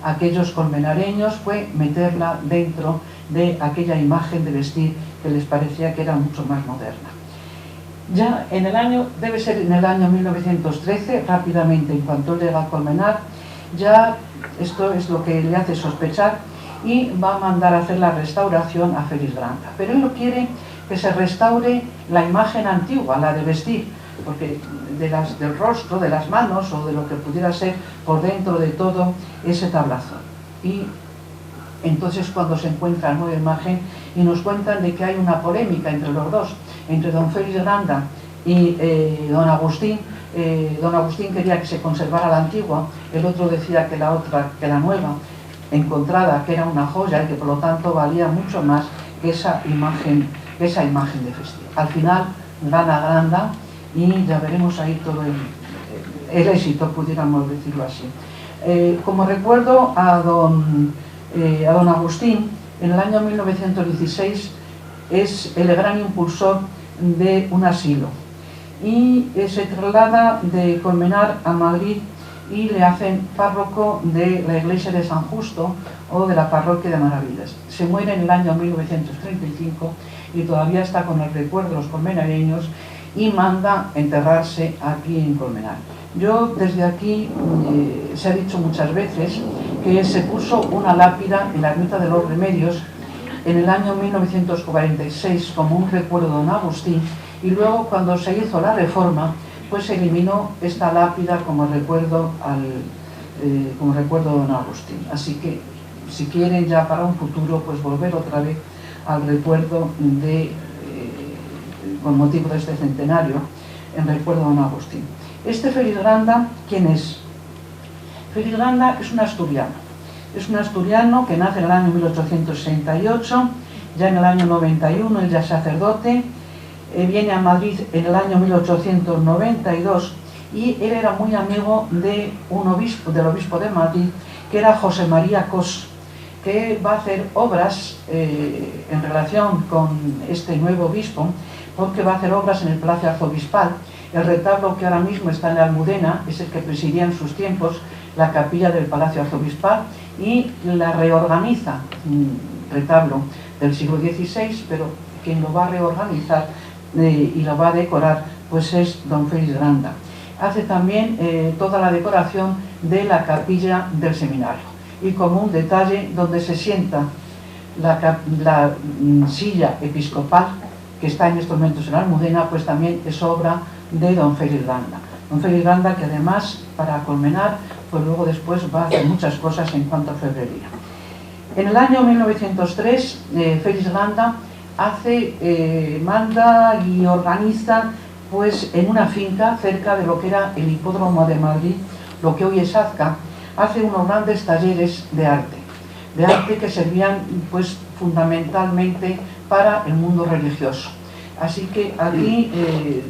a aquellos colmenareños fue meterla dentro de aquella imagen de vestir que les parecía que era mucho más moderna. Ya en el año, debe ser en el año 1913, rápidamente en cuanto llega a Colmenar, ya esto es lo que le hace sospechar y va a mandar a hacer la restauración a Félix Granda. Pero él no quiere que se restaure la imagen antigua, la de vestir, porque del rostro, de las manos o de lo que pudiera ser por dentro de todo ese tablazo. Y entonces cuando se encuentra la nueva imagen y nos cuentan de que hay una polémica entre los dos, entre don Félix Granda y don Agustín quería que se conservara la antigua, el otro decía que la nueva encontrada, que era una joya y que por lo tanto valía mucho más que esa imagen de vestir. Al final gana Granda y ya veremos ahí todo el éxito, pudiéramos decirlo así. Como recuerdo a don Agustín, en el año 1916 es el gran impulsor de un asilo y se traslada de Colmenar a Madrid y le hacen párroco de la iglesia de San Justo o de la parroquia de Maravillas. Se muere en el año 1935 y todavía está con el recuerdo de los colmenareños y manda enterrarse aquí en Colmenar. Yo desde aquí, se ha dicho muchas veces que se puso una lápida en la ermita de los Remedios en el año 1946 como un recuerdo de don Agustín, y luego cuando se hizo la reforma pues se eliminó esta lápida como recuerdo de don Agustín. Así que si quieren ya para un futuro pues volver otra vez al recuerdo con motivo de este centenario, en recuerdo de don Agustín. Este Félix Granda, ¿quién es? Félix Granda es un asturiano. Es un asturiano que nace en el año 1868, ya en el año 91 él ya es sacerdote, viene a Madrid en el año 1892 y él era muy amigo de del obispo de Madrid, que era José María Cos, que va a hacer obras en relación con este nuevo obispo, porque va a hacer obras en el Palacio Arzobispal. El retablo que ahora mismo está en la Almudena es el que presidía en sus tiempos la capilla del Palacio Arzobispal y la reorganiza, retablo del siglo XVI, pero quien lo va a reorganizar y lo va a decorar pues es don Félix Granda. Hace también toda la decoración de la capilla del seminario y como un detalle donde se sienta la silla episcopal que está en estos momentos en la Almudena, pues también es obra de don Félix Granda. Don Félix Granda, que además para Colmenar pues luego después va a hacer muchas cosas en cuanto a orfebrería. En el año 1903, Félix Landa manda y organiza pues, en una finca cerca de lo que era el hipódromo de Madrid, lo que hoy es Azca, hace unos grandes talleres de arte que servían pues, fundamentalmente para el mundo religioso. Así que aquí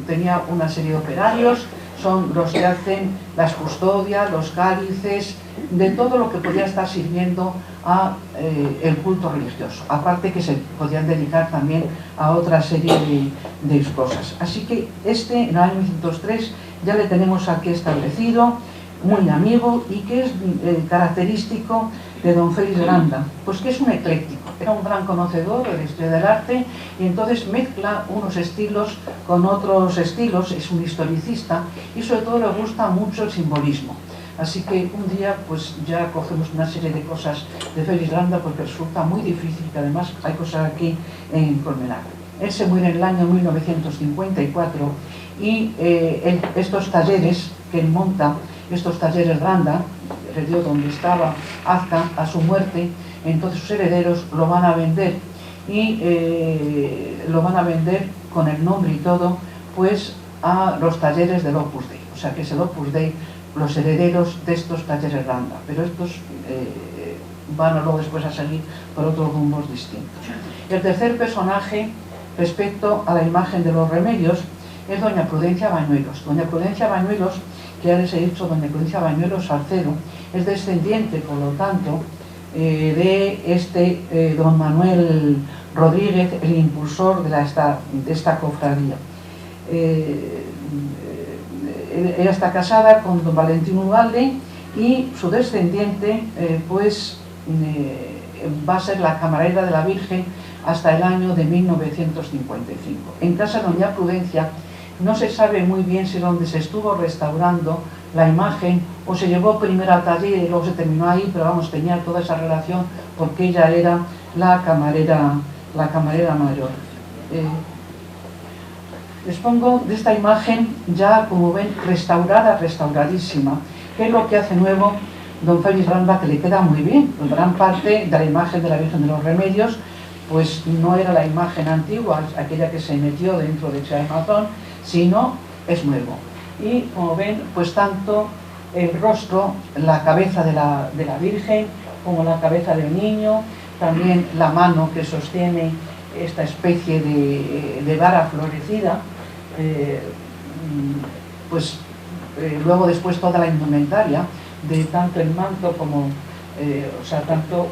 tenía una serie de operarios, son los que hacen las custodias, los cálices, de todo lo que podía estar sirviendo a el culto religioso, aparte que se podían dedicar también a otra serie de cosas. Así que en el año 1903 ya le tenemos aquí establecido, muy amigo, y que es característico de don Félix Landa, pues que es un ecléctico, era un gran conocedor de la historia del arte y entonces mezcla unos estilos con otros estilos, es un historicista y sobre todo le gusta mucho el simbolismo. Así que un día pues ya cogemos una serie de cosas de Félix Landa porque resulta muy difícil, que además hay cosas aquí en Colmenar. Él se muere en el año 1954 y estos talleres que él monta, estos talleres Landa, le dio donde estaba Azca a su muerte, entonces sus herederos lo van a vender y lo van a vender con el nombre y todo pues a los talleres del Opus Dei, o sea que es el Opus Dei los herederos de estos talleres Landa, pero estos van luego después a salir por otros rumbos distintos. El tercer personaje respecto a la imagen de los remedios es doña Prudencia Bañuelos. Doña Prudencia Bañuelos, que ya les he dicho, doña Prudencia Bañuelos Salcedo, es descendiente, por lo tanto, de don Manuel Rodríguez, el impulsor de esta cofradía. Ella está casada con don Valentín Ugalde y su descendiente va a ser la camarera de la Virgen hasta el año de 1955. En casa de doña Prudencia no se sabe muy bien si donde se estuvo restaurando la imagen o se llevó primero al taller y luego se terminó ahí, pero vamos, tenía toda esa relación porque ella era la camarera mayor. Les pongo de esta imagen ya, como ven, restauradísima. ¿Qué es lo que hace nuevo don Félix Landa? Que le queda muy bien. Pues gran parte de la imagen de la Virgen de los Remedios pues no era la imagen antigua, aquella que se metió dentro de ese armazón, sino es nuevo. Y como ven, pues tanto el rostro, la cabeza de la Virgen, como la cabeza del niño, también la mano que sostiene esta especie de vara florecida, luego después toda la indumentaria, de tanto el manto como, tanto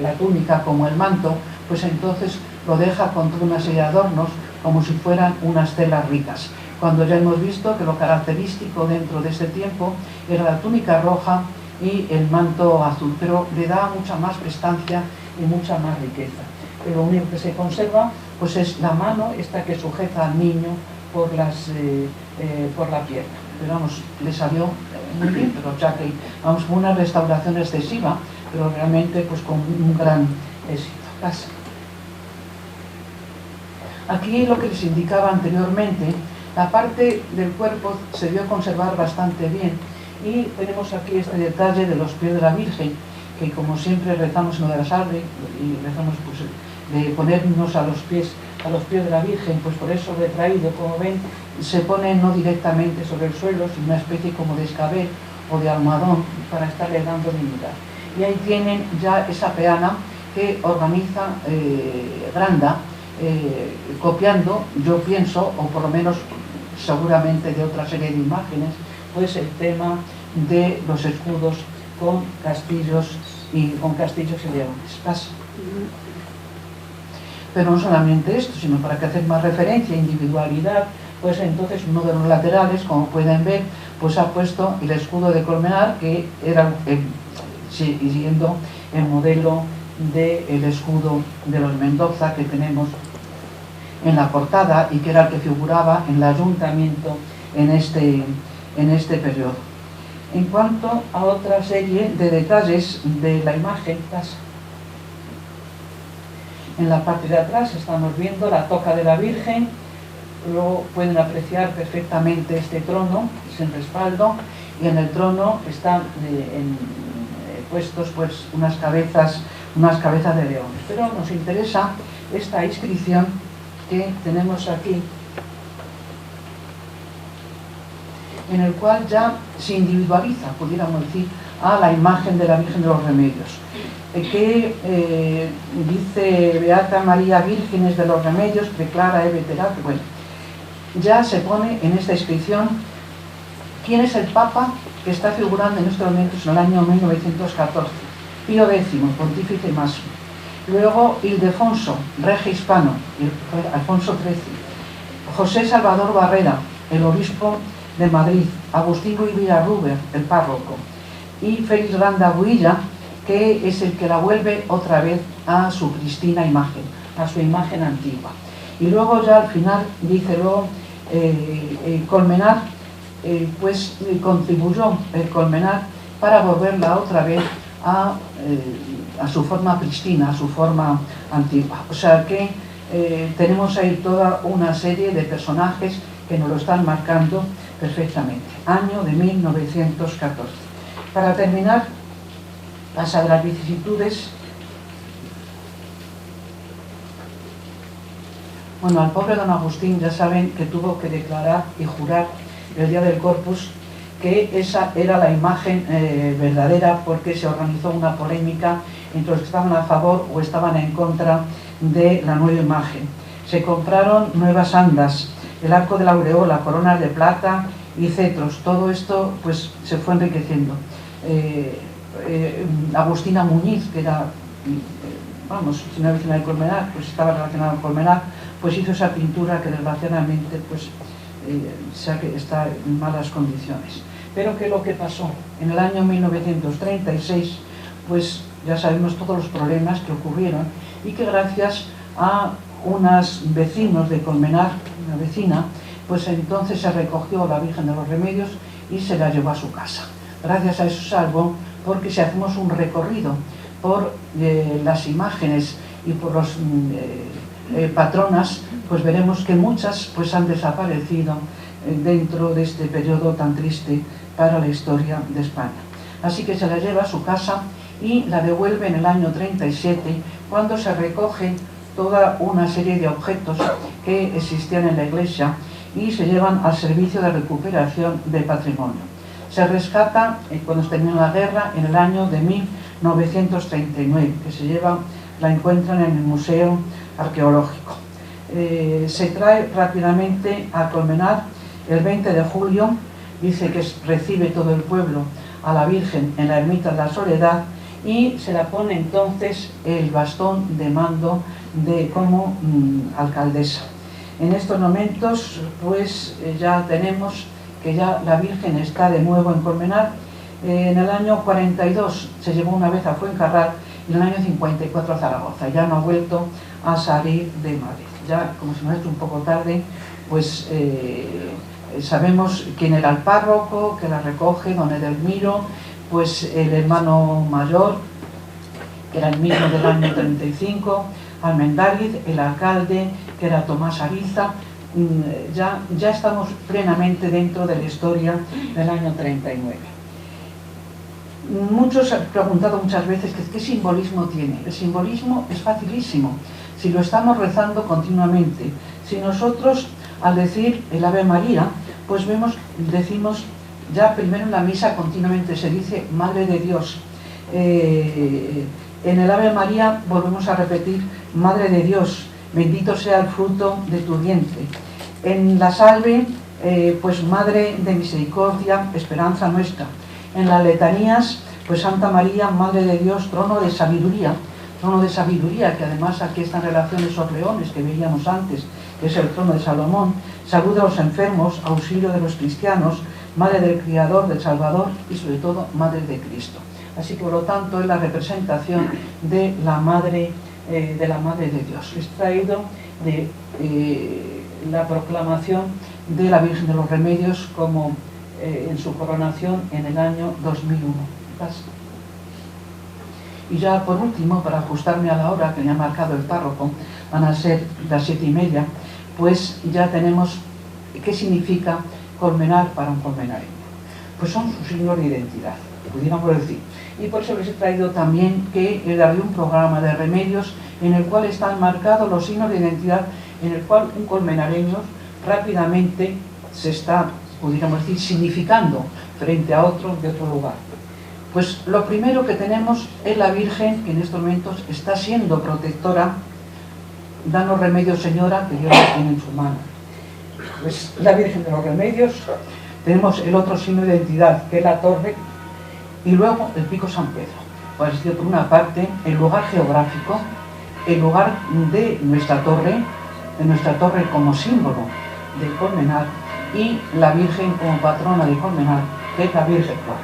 la túnica como el manto, pues entonces lo deja con toda una serie de adornos como si fueran unas telas ricas. Cuando ya hemos visto que lo característico dentro de ese tiempo era la túnica roja y el manto azul, pero le da mucha más prestancia y mucha más riqueza. Lo único que se conserva pues es la mano, esta que sujeta al niño por la pierna. Pero vamos, le salió muy bien, pero ya que vamos con una restauración excesiva, pero realmente pues con un gran éxito. Pasa. Aquí lo que les indicaba anteriormente, la parte del cuerpo se dio conservar bastante bien y tenemos aquí este detalle de los pies de la Virgen, que como siempre rezamos en lo de la salve y rezamos pues, de ponernos a los pies de la Virgen, pues por eso lo he traído. Como ven, se pone no directamente sobre el suelo, sino una especie como de escabel o de almohadón para estarle dando dignidad. Y ahí tienen ya esa peana que organiza Landa, copiando, yo pienso, o por lo menos seguramente de otra serie de imágenes, pues el tema de los escudos con castillos y leones. Pasa. Pero no solamente esto, sino para que hacer más referencia a individualidad, pues entonces uno de los laterales, como pueden ver, pues ha puesto el escudo de Colmenar, que era siguiendo el modelo del escudo de los Mendoza que tenemos en la portada y que era el que figuraba en el ayuntamiento en este periodo. En cuanto a otra serie de detalles de la imagen, en la parte de atrás estamos viendo la toca de la Virgen, luego pueden apreciar perfectamente este trono sin respaldo y en el trono están puestos pues unas cabezas de leones. Pero nos interesa esta inscripción que tenemos aquí, en el cual ya se individualiza, pudiéramos decir, a la imagen de la Virgen de los Remedios, que dice Beata María Vírgenes de los Remedios, preclara veterano. Bueno, ya se pone en esta inscripción quién es el Papa que está figurando en estos momentos en el año 1914, Pío X, pontífice máximo. Luego Ildefonso, rege hispano, Alfonso XIII, José Salvador Barrera, el obispo de Madrid, Agustín Ruiz Villarruber, el párroco, y Félix Randa Builla, que es el que la vuelve otra vez a su pristina imagen, a su imagen antigua. Y luego ya al final dice luego Colmenar, pues contribuyó el Colmenar para volverla otra vez a su forma pristina, a su forma antigua. O sea que tenemos ahí toda una serie de personajes que nos lo están marcando perfectamente. Año de 1914. Para terminar, las Sagradas Vicisitudes. Bueno, al pobre don Agustín ya saben que tuvo que declarar y jurar el día del Corpus que esa era la imagen verdadera, porque se organizó una polémica entre los que estaban a favor o estaban en contra de la nueva imagen. Se compraron nuevas andas, el arco de la aureola, coronas de plata y cetros. Todo esto pues se fue enriqueciendo. Agustina Muñiz, que era, vamos, si una vecina de Colmenar, pues estaba relacionada con Colmenar, pues hizo esa pintura que desgraciadamente pues está en malas condiciones. Pero ¿qué es lo que pasó? En el año 1936, pues ya sabemos todos los problemas que ocurrieron y que gracias a unos vecinos de Colmenar, una vecina, pues entonces se recogió la Virgen de los Remedios y se la llevó a su casa. Gracias a eso salvo, porque si hacemos un recorrido por las imágenes y por los patronas, pues veremos que muchas pues han desaparecido dentro de este periodo tan triste para la historia de España. Así que se la lleva a su casa y la devuelve en el año 37, cuando se recogen toda una serie de objetos que existían en la iglesia y se llevan al servicio de recuperación del patrimonio. Se rescata cuando se termina la guerra en el año de 1939, que se lleva, la encuentran en el Museo Arqueológico. Se trae rápidamente a Colmenar el 20 de julio, dice que recibe todo el pueblo a la Virgen en la ermita de la Soledad y se la pone entonces el bastón de mando como alcaldesa. En estos momentos pues ya tenemos que ya la Virgen está de nuevo en Colmenar. En el año 42 se llevó una vez a Fuencarral y en el año 54 a Zaragoza. Ya no ha vuelto a salir de Madrid. Ya, como se nos ha hecho un poco tarde, pues sabemos quién era el párroco, que la recoge, don Edelmiro, pues el hermano mayor, que era el mismo del año 35, Almendáriz, el alcalde, que era Tomás Ariza. Ya estamos plenamente dentro de la historia del año 39. Muchos han preguntado muchas veces qué simbolismo tiene. El simbolismo es facilísimo, si lo estamos rezando continuamente. Si nosotros, al decir el Ave María, pues decimos ya primero en la misa continuamente, se dice Madre de Dios. En el Ave María volvemos a repetir Madre de Dios, bendito sea el fruto de tu vientre. En la salve, pues Madre de misericordia, esperanza nuestra. En las letanías, pues Santa María, Madre de Dios, trono de sabiduría, que además aquí están relaciones orleones que veíamos antes, que es el trono de Salomón. Salud a los enfermos, auxilio de los cristianos, Madre del Criador, del Salvador y sobre todo Madre de Cristo. Así que por lo tanto es la representación de la Madre de Dios. Extraído de la proclamación de la Virgen de los Remedios como en su coronación en el año 2001. Y ya por último, para ajustarme a la hora que me ha marcado el párroco, van a ser las 7:30, pues ya tenemos qué significa Colmenar para un colmenareño. pues son su signo de identidad, pudiéramos decir. Y por eso les he traído también que daré un programa de remedios en el cual están marcados los signos de identidad, en el cual un colmenareño rápidamente se está, pudiéramos decir, significando frente a otro de otro lugar. Pues lo primero que tenemos es la Virgen, que en estos momentos está siendo protectora. Danos remedios, Señora, que Dios la tiene en su mano. Pues la Virgen de los Remedios. Tenemos el otro signo de identidad, que es la torre, y luego el Pico San Pedro. Pues es decir, por una parte, el lugar geográfico, el lugar de nuestra torre como símbolo de Colmenar, y la Virgen como patrona de Colmenar, que es la Virgen Flor.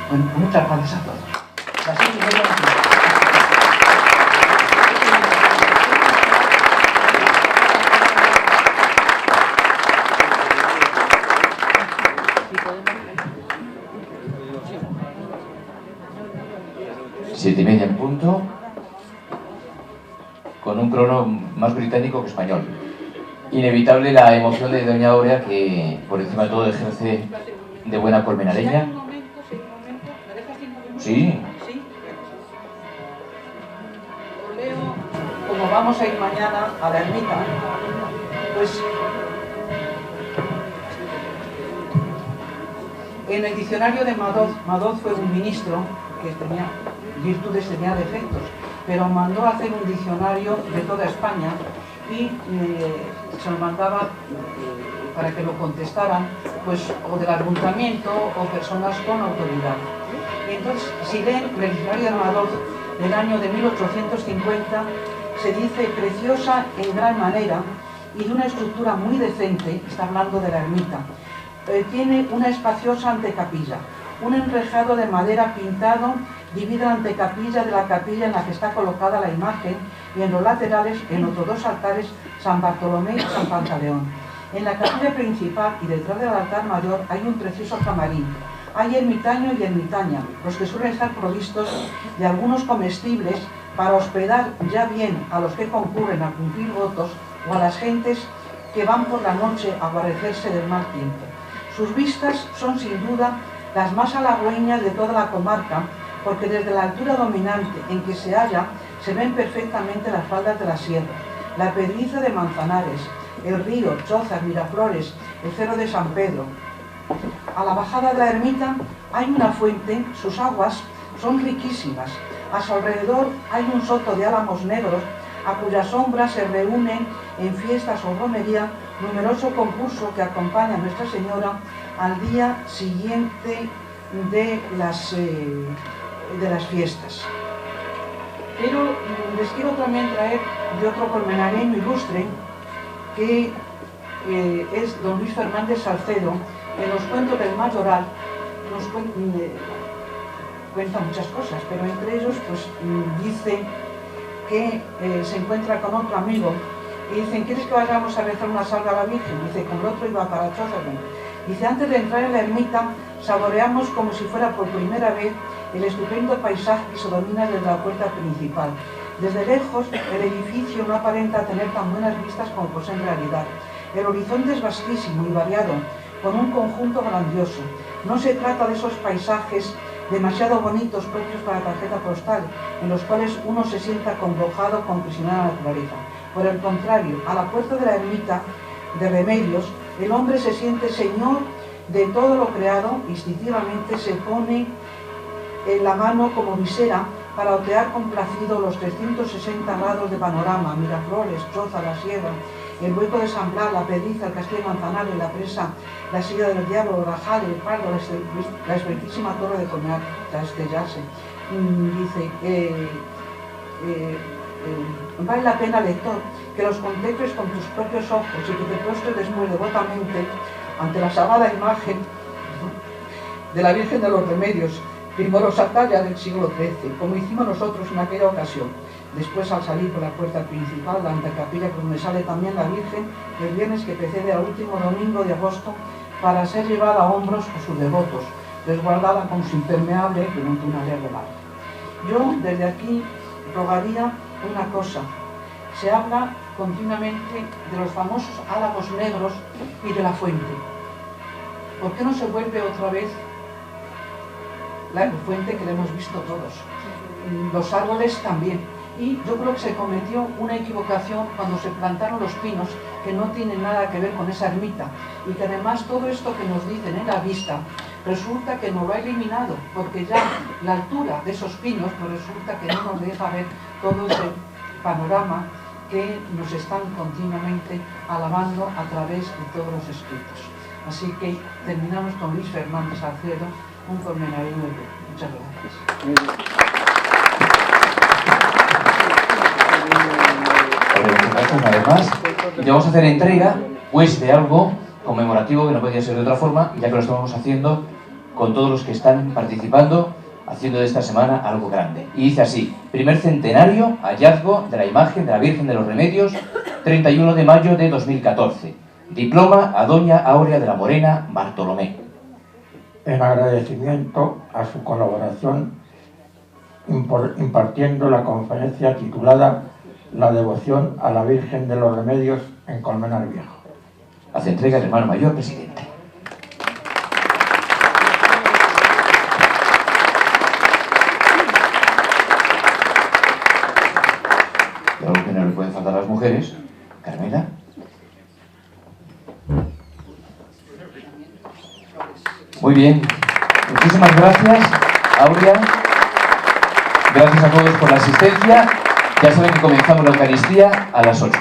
Bueno, muchas gracias a todos. Las 6:30. Siete y media en punto, con un crono más británico que español. Inevitable la emoción de doña Aurea, que por encima de todo ejerce de buena colmenareña. Sí. Como vamos a ir mañana a la ermita, pues en el diccionario de Madoz fue un ministro que tenía virtudes, tenía defectos, pero mandó a hacer un diccionario de toda España y se lo mandaba para que lo contestaran, pues o del ayuntamiento o personas con autoridad. Y entonces, si leen el diccionario de Madoz del año de 1850, se dice preciosa en gran manera y de una estructura muy decente, está hablando de la ermita. Tiene una espaciosa antecapilla, un enrejado de madera pintado divide la antecapilla de la capilla en la que está colocada la imagen y en los laterales, en otros dos altares, San Bartolomé y San Pantaleón. En la capilla principal y detrás del altar mayor hay un precioso camarín. Hay ermitaño y ermitaña, los que suelen estar provistos de algunos comestibles para hospedar ya bien a los que concurren a cumplir votos o a las gentes que van por la noche a guarecerse del mal tiempo. Sus vistas son sin duda las más halagüeñas de toda la comarca, porque desde la altura dominante en que se halla se ven perfectamente las faldas de la sierra, la pedriza de Manzanares, el río, Chozas, Miraflores, el cerro de San Pedro. A la bajada de la ermita hay una fuente, sus aguas son riquísimas. A su alrededor hay un soto de álamos negros, a cuya sombra se reúnen en fiestas o romería numeroso concurso que acompaña a Nuestra Señora al día siguiente de las fiestas. Pero les quiero también traer de otro colmenareño ilustre, que es don Luis Fernández Salcedo, en los cuentos del Mayoral nos cuenta muchas cosas, pero entre ellos pues dice que se encuentra con otro amigo y dicen: ¿quieres que vayamos a rezar una salve a la Virgen? Dice: con el otro iba para Chozas. Dice: antes de entrar en la ermita saboreamos como si fuera por primera vez el estupendo paisaje que se domina desde la puerta principal. Desde lejos el edificio no aparenta tener tan buenas vistas como posee en realidad. El horizonte es vastísimo y variado, con un conjunto grandioso. No se trata de esos paisajes demasiado bonitos propios para la tarjeta postal, en los cuales uno se sienta congojado con prisionera a la naturaleza. Por el contrario, a la puerta de la ermita de Remedios, el hombre se siente señor de todo lo creado, instintivamente se pone en la mano como visera para otear complacido los 360 grados de panorama: Miraflores, Choza, la Sierra, el hueco de San Blas, la Pedriza, el Castillo de Manzanares, la Presa, la Silla del Diablo, Rajal, el Pardo, la esbeltísima Torre de Colmenar, la Estellarse. Dice, vale la pena, lector, que los contemples con tus propios ojos y que te postres muy devotamente ante la sagrada imagen de la Virgen de los Remedios, primorosa talla del siglo XIII, como hicimos nosotros en aquella ocasión. Después, al salir por la puerta principal, la antecapilla, por donde sale también la Virgen, el viernes que precede al último domingo de agosto, para ser llevada a hombros por sus devotos, resguardada con su impermeable durante una leve larga. Yo, desde aquí, rogaría una cosa. Se habla continuamente de los famosos álamos negros y de la fuente. ¿Por qué no se vuelve otra vez la fuente que la hemos visto todos, los árboles también. Y yo creo que se cometió una equivocación cuando se plantaron los pinos, que no tienen nada que ver con esa ermita, y que además todo esto que nos dicen en la vista resulta que nos lo ha eliminado, porque ya la altura de esos pinos pues resulta que no nos deja ver todo ese panorama que nos están continuamente alabando a través de todos los escritos. Así que terminamos con Luis Fernández Salcedo, un colmenario muy bien. Muchas gracias. Además, y vamos a hacer entrega pues de algo conmemorativo que no podía ser de otra forma, ya que lo estamos haciendo con todos los que están participando, haciendo de esta semana algo grande. Y dice así: primer centenario, hallazgo de la imagen de la Virgen de los Remedios, 31 de mayo de 2014. Diploma a doña Áurea de la Morena Bartolomé. En agradecimiento a su colaboración impartiendo la conferencia titulada La devoción a la Virgen de los Remedios en Colmenar Viejo. Hace entrega el hermano mayor presidente. Y algo que no le puede faltar a las mujeres, Carmela. Muy bien, muchísimas gracias, Áurea. Gracias a todos por la asistencia. Ya saben que comenzamos la Eucaristía a las 8.